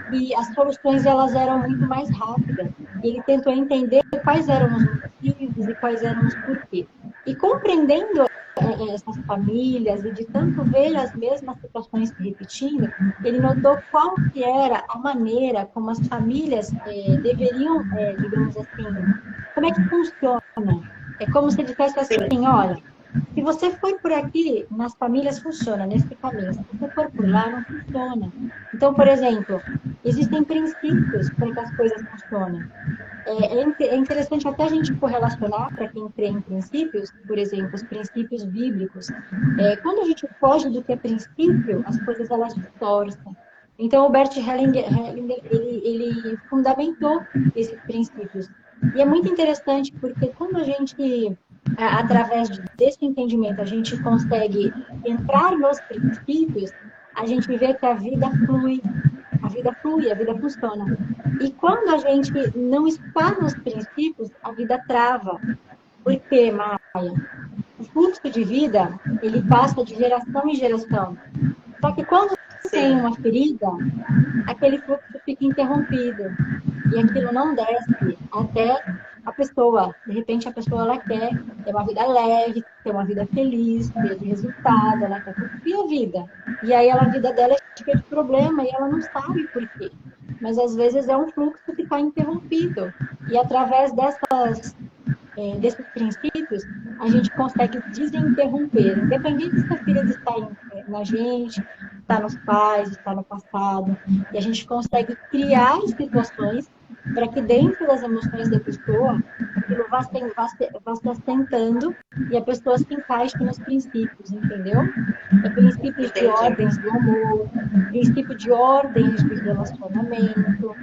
S2: que as soluções elas eram muito mais rápidas. E ele tentou entender quais eram os motivos e quais eram os porquês. E compreendendo essas famílias e de tanto ver as mesmas situações se repetindo, ele notou qual que era a maneira como as famílias deveriam, digamos assim, como é que funciona? É como se dissesse
S1: Sim,
S2: assim, olha, se você for por aqui, nas famílias funciona, nesse caminho. Se você for por lá, não funciona. Então, por exemplo, existem princípios para que as coisas funcionem. É interessante até a gente correlacionar para quem crê em princípios, por exemplo, os princípios bíblicos. Quando a gente foge do que é princípio, as coisas elas distorcem. Então, o Bert Hellinger ele fundamentou esses princípios. E é muito interessante porque quando a gente, através desse entendimento, a gente consegue entrar nos princípios, a gente vê que a vida flui, a vida funciona. E quando a gente não está nos princípios, a vida trava. Por quê, Maia? O fluxo de vida, ele passa de geração em geração. Só que quando tem
S1: sim,
S2: uma ferida, aquele fluxo fica interrompido. E aquilo não desce até a pessoa. De repente, a pessoa ela quer ter uma vida leve, ter uma vida feliz, cheia de resultado, ela quer curtir a vida. E aí a vida dela é cheia de problema e ela não sabe por quê. Mas às vezes é um fluxo que está interrompido. E através desses princípios, a gente consegue desinterromper, independente se a ferida está na gente, está nos pais, está no passado, e a gente consegue criar situações para que dentro das emoções da pessoa, aquilo vá se assentando e a pessoa se encaixe nos princípios, entendeu? É princípios de
S1: entendi.
S2: ordens do amor, princípio de ordens de relacionamento,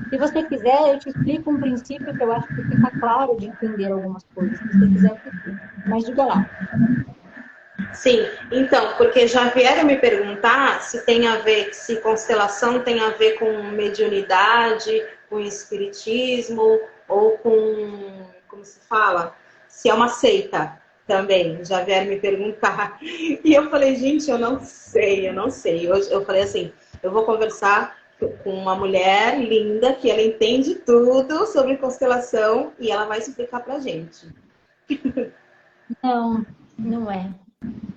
S2: se você quiser, eu te explico um princípio que eu acho que fica claro de entender algumas coisas. Se você quiser, eu te explico. Mas diga lá.
S1: Sim, então, porque já vieram me perguntar se tem a ver, se constelação tem a ver com mediunidade, com espiritismo ou com, como se fala? Se é uma seita também, já vieram me perguntar. E eu falei, gente, eu não sei, eu não sei. Hoje eu falei assim, eu vou conversar com uma mulher linda que ela entende tudo sobre constelação e ela vai explicar pra gente.
S2: Não, não é.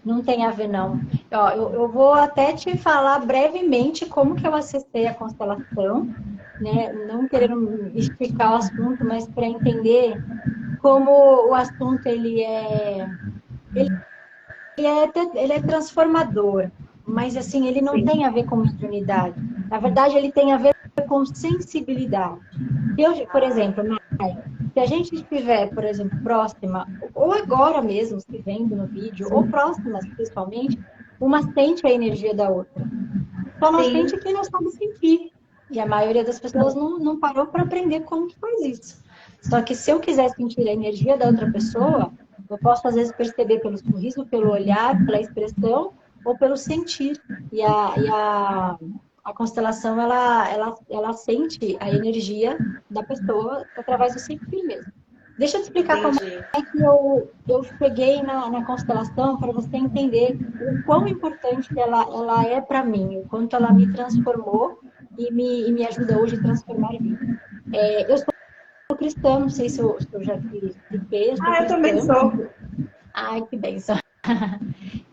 S2: Não tem a ver, não. Ó, eu vou até te falar brevemente como que eu acessei a constelação, né? Não querendo explicar o assunto, mas para entender como o assunto ele é transformador, mas assim, ele não
S1: Sim,
S2: tem a ver com mediunidade. Na verdade, ele tem a ver com sensibilidade. Por exemplo, se a gente estiver, por exemplo, próxima, ou agora mesmo, se vendo no vídeo, ou próximas pessoalmente, uma sente a energia da outra. Só não
S1: sim,
S2: sente quem não sabe sentir. E a maioria das pessoas não parou para aprender como que faz isso. Só que se eu quiser sentir a energia da outra pessoa, eu posso às vezes perceber pelo sorriso, pelo olhar, pela expressão ou pelo sentir. A constelação, ela sente a energia da pessoa através do sentir mesmo. Deixa eu te explicar como
S1: Entendi.
S2: é que eu cheguei na constelação para você entender o quão importante ela é para mim, o quanto ela me transformou e me ajuda hoje a transformar vidas. Eu sou cristã, não sei se eu já te expliquei, eu sou
S1: Ah, eu também
S2: cristã.
S1: sou.
S2: Ai, que bênção.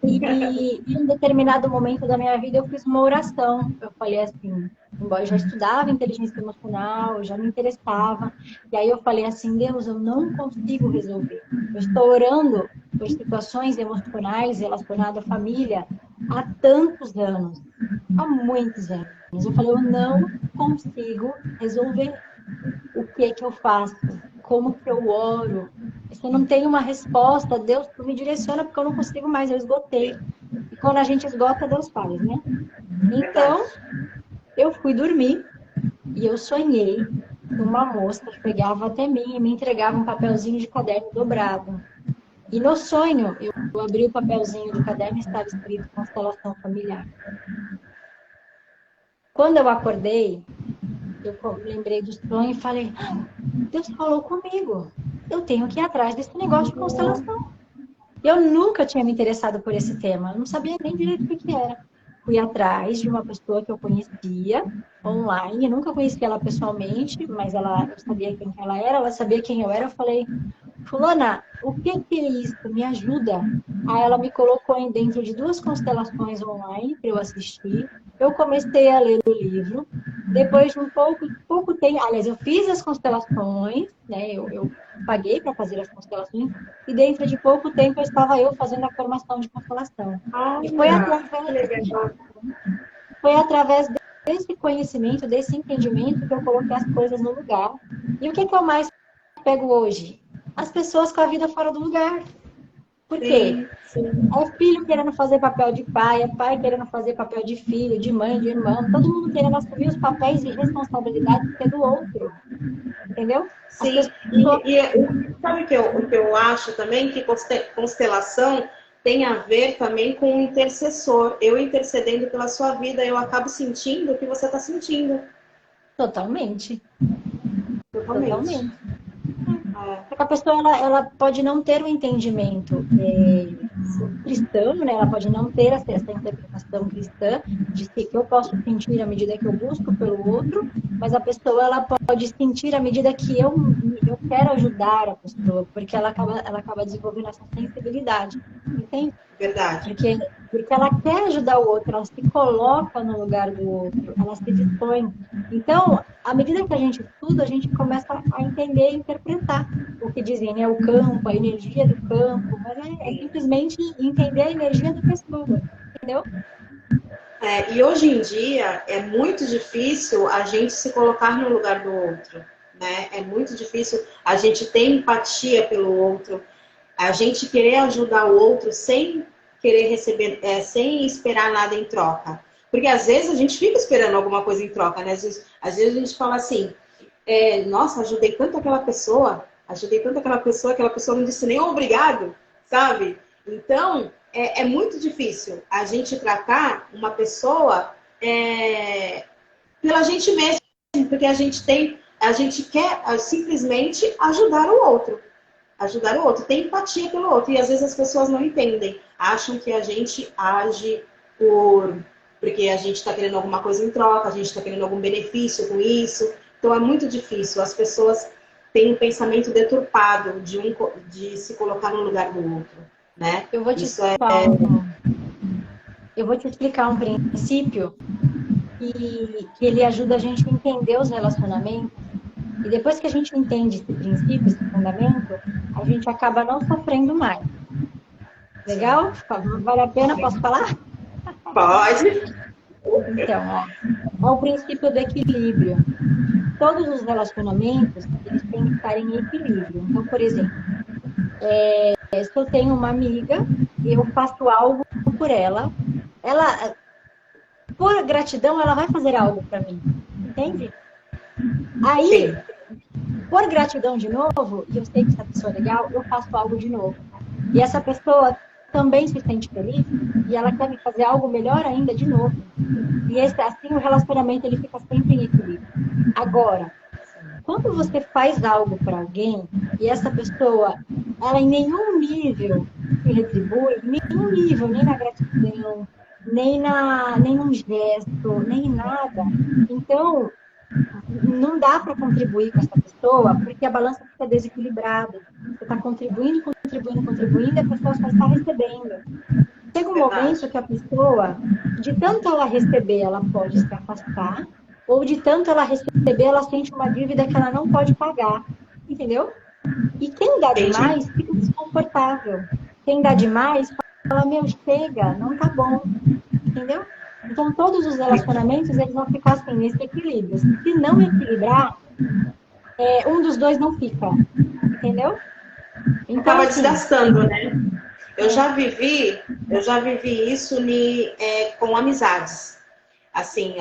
S2: E em um determinado momento da minha vida eu fiz uma oração. Eu falei assim, embora eu já estudava inteligência emocional, eu já me interessava. E aí eu falei assim, Deus, eu não consigo resolver. Eu estou orando por situações emocionais relacionadas à família há tantos anos, há muitos anos. Eu falei, eu não consigo resolver. O que é que eu faço? Como que eu oro? Se eu não tenho uma resposta, Deus me direciona porque eu não consigo mais, eu esgotei. E quando a gente esgota, Deus faz, né?
S1: Verdade.
S2: Então, eu fui dormir e eu sonhei que uma moça chegava até mim e me entregava um papelzinho de caderno dobrado. E no sonho, eu abri o papelzinho do caderno e estava escrito constelação familiar. Quando eu acordei, eu lembrei do sonho e falei: Deus falou comigo. Eu tenho que ir atrás desse negócio de constelação. Eu nunca tinha me interessado por esse tema, eu não sabia nem direito o que era. Fui atrás de uma pessoa que eu conhecia online, nunca conheci ela pessoalmente, mas eu sabia quem ela era, ela sabia quem eu era. Eu falei, Fulana, o que que é isso? Me ajuda. Aí ela me colocou dentro de duas constelações online para eu assistir. Eu comecei a ler o livro. Depois de pouco tempo, aliás, eu fiz as constelações, né? Eu paguei para fazer as constelações, e dentro de pouco tempo eu estava fazendo a formação de constelação. E
S1: Olha, que legal.
S2: foi através desse conhecimento, desse entendimento, que eu coloquei as coisas no lugar. E o que eu mais pego hoje? As pessoas com a vida fora do lugar. Por quê?
S1: Sim, sim.
S2: É filho querendo fazer papel de pai, é pai querendo fazer papel de filho, de mãe, de irmão, todo mundo querendo assumir os papéis e responsabilidades que é do outro, entendeu? As
S1: Sim.
S2: pessoas,
S1: Sabe o que eu acho também? Que constelação tem a ver também com o intercessor. Eu intercedendo pela sua vida, eu acabo sentindo o que você está sentindo.
S2: totalmente,
S1: Totalmente.
S2: totalmente.
S1: É,
S2: Porque a pessoa, ela pode não ter um entendimento cristão, né? Ela pode não ter essa interpretação cristã de que eu posso sentir à medida que eu busco pelo outro, mas a pessoa, ela pode sentir à medida que eu quero ajudar a pessoa, porque ela acaba desenvolvendo essa sensibilidade, entende?
S1: verdade.
S2: Porque ela quer ajudar o outro, ela se coloca no lugar do outro, ela se dispõe. Então, à medida que a gente estuda, a gente começa a entender e interpretar o que dizem, né? O campo, a energia do campo, mas é simplesmente entender a energia da pessoa, entendeu?
S1: E hoje em dia é muito difícil a gente se colocar no lugar do outro, né? É muito difícil a gente ter empatia pelo outro, a gente querer ajudar o outro sem querer receber, sem esperar nada em troca. Porque às vezes a gente fica esperando alguma coisa em troca, né? Às vezes a gente fala assim, nossa, ajudei tanto aquela pessoa não disse nem obrigado, sabe? Então, é muito difícil a gente tratar uma pessoa pela gente mesmo, porque a gente quer simplesmente ajudar o outro, ter empatia pelo outro. E às vezes as pessoas não entendem, acham que a gente age porque a gente está querendo alguma coisa em troca, a gente está querendo algum benefício com isso. Então é muito difícil. As pessoas têm um pensamento deturpado de se colocar no lugar do outro, né?
S2: Eu vou te
S1: Isso é
S2: explicar eu vou te explicar um princípio que ele ajuda a gente a entender os relacionamentos. E depois que a gente entende esse princípio, esse fundamento, a gente acaba não sofrendo mais. Legal? Vale a pena? Posso falar?
S1: pode.
S2: Então, ó o princípio do equilíbrio. Todos os relacionamentos, eles têm que estar em equilíbrio. Então, por exemplo, se eu tenho uma amiga, eu faço algo por ela, por gratidão, ela vai fazer algo para mim. Entende?
S1: Sim,
S2: Aí, por gratidão de novo, e eu sei que essa pessoa é legal, eu faço algo de novo. E essa pessoa também se sente feliz e ela quer me fazer algo melhor ainda de novo. E assim o relacionamento ele fica sempre em equilíbrio. Agora, quando você faz algo para alguém e essa pessoa, ela em nenhum nível te retribui, em nenhum nível, nem na gratidão, nem num gesto, nem em nada. Então, não dá para contribuir com essa pessoa porque a balança fica desequilibrada. Você está contribuindo, contribuindo, contribuindo, e a pessoa só está recebendo. Chega um momento
S1: Verdade.
S2: que a pessoa, de tanto ela receber, ela pode se afastar, ou de tanto ela receber, ela sente uma dívida que ela não pode pagar. Entendeu? E quem dá
S1: Entendi.
S2: demais fica desconfortável. Quem dá demais fala, meu, chega, não tá bom. Entendeu? Então, todos os relacionamentos, eles vão ficar assim, nesse equilíbrio. Se não equilibrar, um dos dois não fica. Entendeu? Então,
S1: Acaba
S2: assim,
S1: desgastando, né? Eu
S2: é,
S1: já vivi, eu já vivi isso com amizades. Assim,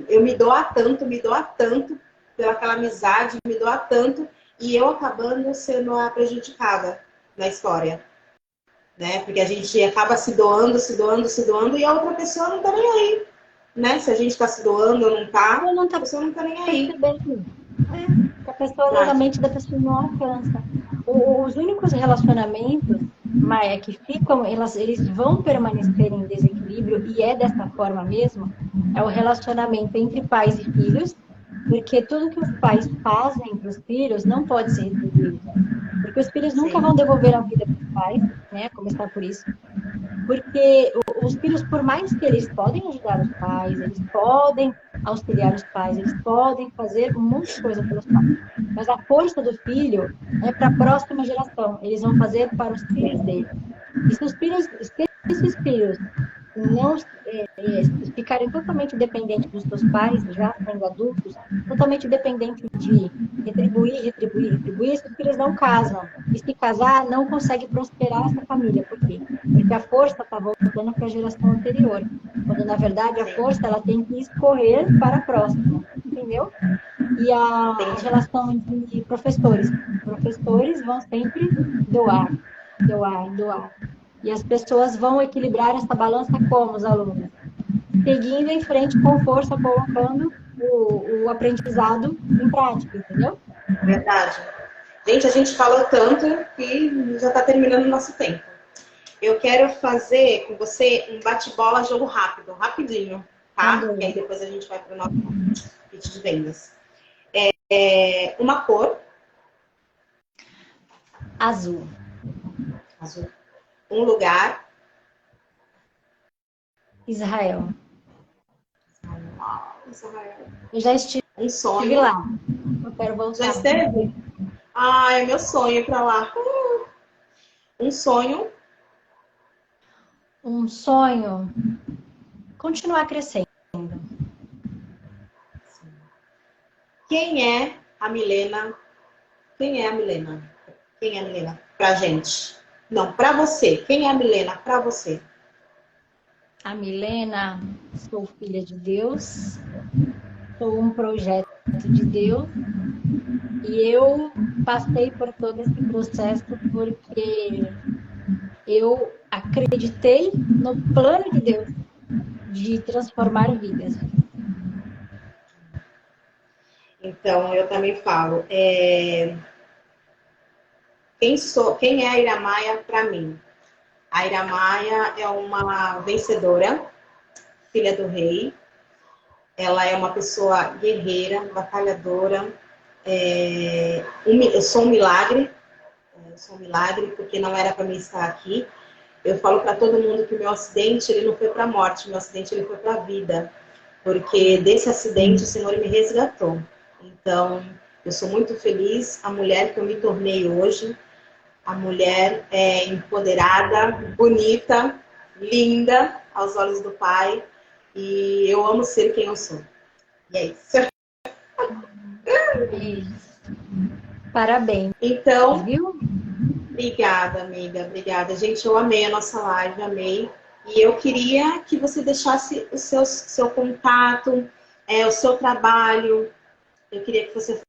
S1: eu me doar tanto pelaquela amizade, me doar tanto, e eu acabando sendo a prejudicada na história. Né? Porque a gente acaba se doando, se doando, se doando, e a outra pessoa não tá nem aí. Né? Se a gente tá se doando ou não tá,
S2: ela não
S1: a
S2: está
S1: pessoa não tá nem aí.
S2: percebendo. Que a pessoa, a
S1: Verdade.
S2: mente da pessoa não alcança. Os únicos relacionamentos, Maia, que ficam, eles vão permanecer em desequilíbrio, e é dessa forma mesmo, é o relacionamento entre pais e filhos, porque tudo que os pais fazem para os filhos não pode ser retribuído. Porque os filhos nunca
S1: Sim,
S2: vão devolver a vida para os pais, né? Começar por isso. Porque os filhos, por mais que eles podem ajudar os pais, eles podem auxiliar os pais, eles podem fazer um monte de coisa pelos pais. Mas a força do filho é para a próxima geração. Eles vão fazer para os filhos dele. E se esses filhos não ficarem totalmente dependentes dos seus pais, já sendo adultos, totalmente dependentes de retribuir, retribuir, retribuir, esses filhos não casam. E se casar, não consegue prosperar essa família. Por quê? Porque a força está voltando para a geração anterior. Quando, na verdade, a
S1: sim,
S2: força ela tem que escorrer para a próxima. Entendeu? E a
S1: entendi.
S2: relação entre professores. Professores vão sempre doar, doar, doar. E as pessoas vão equilibrar essa balança como os alunos? Seguindo em frente com força, colocando o aprendizado em prática, entendeu?
S1: Verdade. Gente, a gente falou tanto que já está terminando o nosso tempo. Eu quero fazer com você um bate-bola jogo rápido, rapidinho, tá? Que aí
S2: Mandei.
S1: depois a gente vai para o nosso pitch de vendas. Uma cor,
S2: Azul.
S1: azul. Um lugar,
S2: Israel.
S1: Israel.
S2: Eu já estive
S1: Um sonho.
S2: lá. Eu quero
S1: Já
S2: voltar.
S1: esteve? Ai, meu sonho para lá. Um sonho.
S2: Um sonho. Continuar crescendo.
S1: Quem é a Milena? Quem é a Milena? Quem é a Milena? Pra gente. Não, pra você. Quem é a Milena? Pra você.
S2: A Milena, sou filha de Deus. Sou um projeto de Deus. E eu passei por todo esse processo porque eu acreditei no plano de Deus de transformar vidas.
S1: Então, eu também falo. Quem é a Iramaia para mim? A Iramaia é uma vencedora, filha do rei. Ela é uma pessoa guerreira, batalhadora. Eu sou um milagre. Eu sou um milagre porque não era para mim estar aqui. Eu falo para todo mundo que o meu acidente ele não foi para a morte, meu acidente ele foi para a vida. Porque desse acidente o Senhor me resgatou. Então, eu sou muito feliz, a mulher que eu me tornei hoje, a mulher empoderada, bonita, linda aos olhos do Pai, e eu amo ser quem eu sou. E é isso.
S2: Parabéns,
S1: Então,
S2: viu?
S1: obrigada, amiga, obrigada. Gente, eu amei a nossa live, amei. E eu queria que você deixasse seu contato, o seu trabalho. Eu queria que você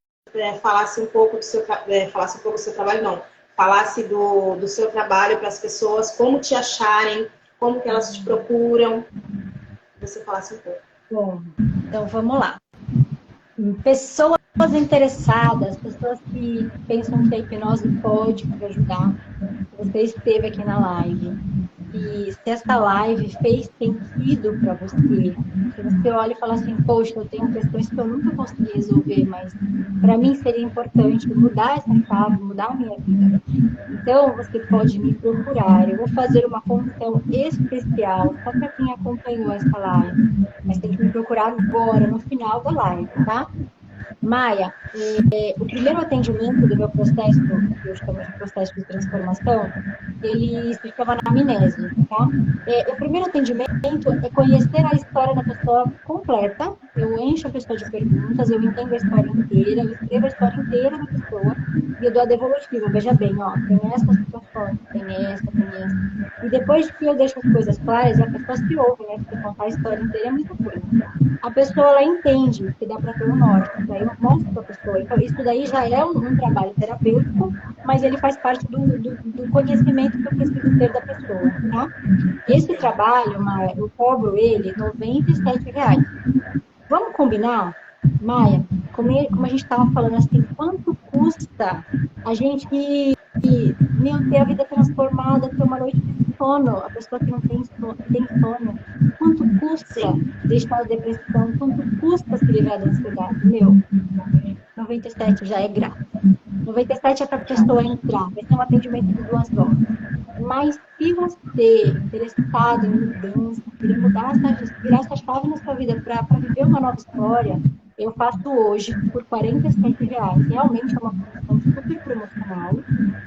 S1: falasse um pouco do seu falasse um pouco do seu trabalho, não. Falasse do seu trabalho para as pessoas, como te acharem, como que elas te procuram. Que você falasse um pouco.
S2: Bom, então vamos lá. Pessoas interessadas, pessoas que pensam que a hipnose pode te ajudar, você esteve aqui na live. E se essa live fez sentido para você, se você olha e fala assim, poxa, eu tenho questões que eu nunca consegui resolver, mas para mim seria importante mudar essa chave, mudar a minha vida. Então, você pode me procurar. Eu vou fazer uma condição especial só para quem acompanhou essa live. Mas tem que me procurar agora, no final da live, tá? Maia, o primeiro atendimento do meu processo, que eu chamo de processo de transformação, ele se chama anamnese, tá? O primeiro atendimento é conhecer a história da pessoa completa. Eu encho a pessoa de perguntas, eu entendo a história inteira, eu escrevo a história inteira da pessoa e eu dou a devolutiva. Veja bem, ó, tem essas situações, tem essa, tem essa. E depois que eu deixo as coisas claras, a pessoa se ouve, né? Porque contar a história inteira é muita coisa. A pessoa ela entende que dá para ter um norte, daí eu mostro para a pessoa. Então, isso daí já é um trabalho terapêutico, mas ele faz parte do conhecimento que eu preciso ter da pessoa, tá? Esse trabalho, Maia, eu cobro ele R$ 97. Vamos combinar, Maia? Como a gente estava falando assim, quanto custa a gente ter a vida transformada, ter uma noite de sono, a pessoa que não tem sono, tem sono? Quanto custa
S1: Sim.
S2: deixar a depressão? Quanto custa se livrar da ansiedade? Meu, 97 já é grátis. 97 é para a pessoa entrar, vai ser um atendimento de 2 horas. Mas se você, interessado em mudança, querer mudar virar essa chave na sua vida para viver uma nova história, eu faço hoje por R$ 47. Realmente é uma condição super promocional,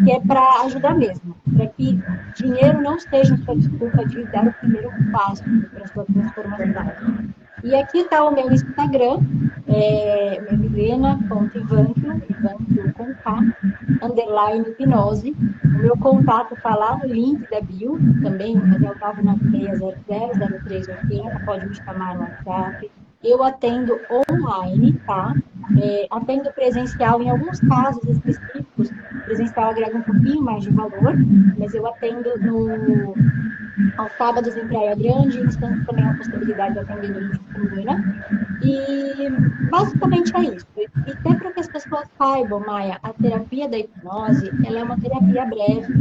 S2: que é para ajudar mesmo, para que dinheiro não seja sua desculpa de dar o primeiro passo para sua transformação. E aqui está o meu Instagram, Milena.ivankio, Ivankio com K, underline hipnose. O meu contato está lá no link da bio, também, mas é o 996000380, pode me chamar no WhatsApp. Eu atendo online, tá? Atendo presencial em alguns casos específicos. Presencial agrega um pouquinho mais de valor, mas eu atendo aos sábados em Praia Grande, em Santos também há a possibilidade de atender durante a semana. E basicamente é isso. E até para que as pessoas saibam, Maia, a terapia da hipnose, ela é uma terapia breve.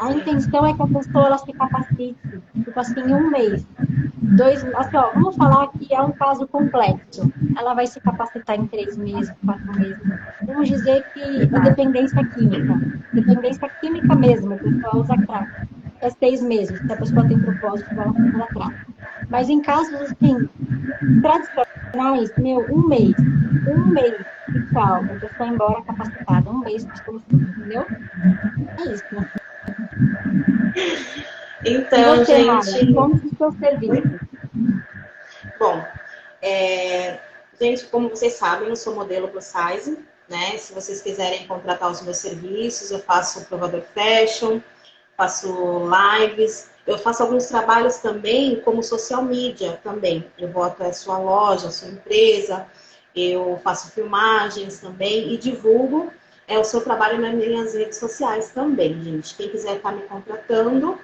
S2: A
S1: Sim.
S2: intenção é que a pessoa ela se capacite, tipo assim, em um mês. Assim, ó, vamos falar que é um caso complexo. Ela vai se capacitar em 3 meses, 4 meses. Vamos dizer que é dependência química. Dependência química mesmo, a pessoa usa crack. É 6 meses. Se a pessoa tem propósito, ela trata. Mas em casos, assim, tradicionais, meu, um mês. Um mês e tchau. A pessoa embora capacitada. Um mês de solução, entendeu? É isso. E
S1: Então,
S2: você, Maia?
S1: gente,
S2: Como que o seu serviço?
S1: bom, gente, como vocês sabem, eu sou modelo plus size, né? Se vocês quiserem contratar os meus serviços, eu faço provador fashion, faço lives, eu faço alguns trabalhos também como social media também. Eu vou até a sua loja, a sua empresa, eu faço filmagens também e divulgo o seu trabalho nas minhas redes sociais também, gente. Quem quiser estar me contratando,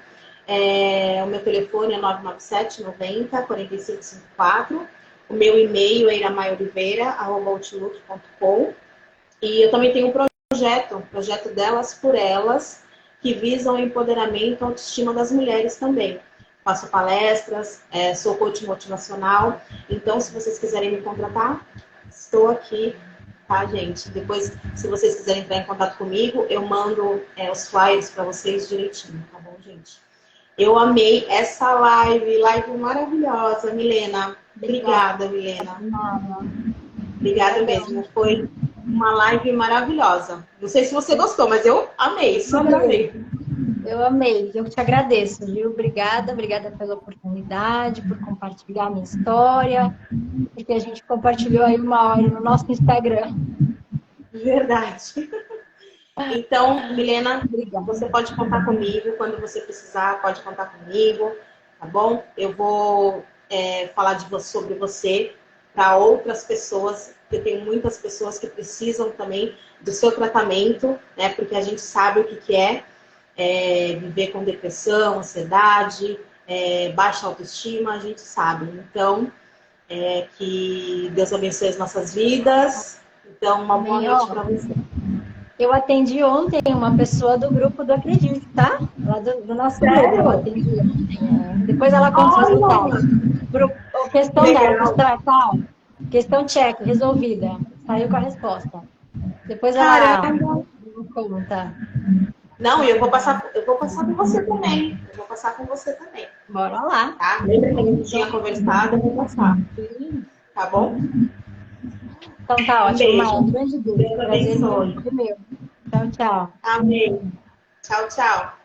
S1: o meu telefone é 997 90 4554. O meu e-mail é iramaiooliveira@outlook.com. E eu também tenho um projeto Delas por Elas, que visam o empoderamento e autoestima das mulheres também. Faço palestras, sou coach motivacional. Então, se vocês quiserem me contratar, estou aqui, tá, gente? Depois, se vocês quiserem entrar em contato comigo, eu mando os flyers para vocês direitinho, tá bom, gente? Eu amei essa live maravilhosa, Milena. Obrigada, Milena. Obrigada mesmo. Foi uma live maravilhosa. Não sei se você gostou, mas eu amei, super amei.
S2: Eu amei, eu te agradeço, viu? Obrigada, obrigada pela oportunidade, por compartilhar a minha história, porque a gente compartilhou aí uma hora no nosso Instagram.
S1: Verdade. Então, Milena, você
S2: Obrigada.
S1: pode contar comigo quando você precisar, pode contar comigo, tá bom? Eu vou falar sobre você para outras pessoas, porque tem muitas pessoas que precisam também do seu tratamento, né? Porque a gente sabe o que é viver com depressão, ansiedade, baixa autoestima, a gente sabe. Então, que Deus abençoe as nossas vidas Então, uma boa
S2: Também,
S1: noite
S2: ó,
S1: para você.
S2: eu atendi ontem uma pessoa do grupo do Acredite, tá? Lá do nosso grupo, eu
S1: Sério?
S2: atendi ontem. Depois ela conta os
S1: Olha,
S2: resultados. A
S1: que
S2: questão dela, a
S1: legal.
S2: questão é tal, questão check, resolvida. Saiu com a resposta. Depois ela
S1: Caramba.
S2: conta.
S1: Não, e eu vou passar com você também. Eu vou passar com você também,
S2: Bora lá.
S1: tá? Lembra que a gente tinha conversado? Eu vou passar, tá bom?
S2: Então tá
S1: Um
S2: ótimo, Maia.
S1: beijo.
S2: Um grande beijo.
S1: Deus
S2: Prazer
S1: abençoe.
S2: foi meu. Tchau, tchau.
S1: Amém. Tchau, tchau.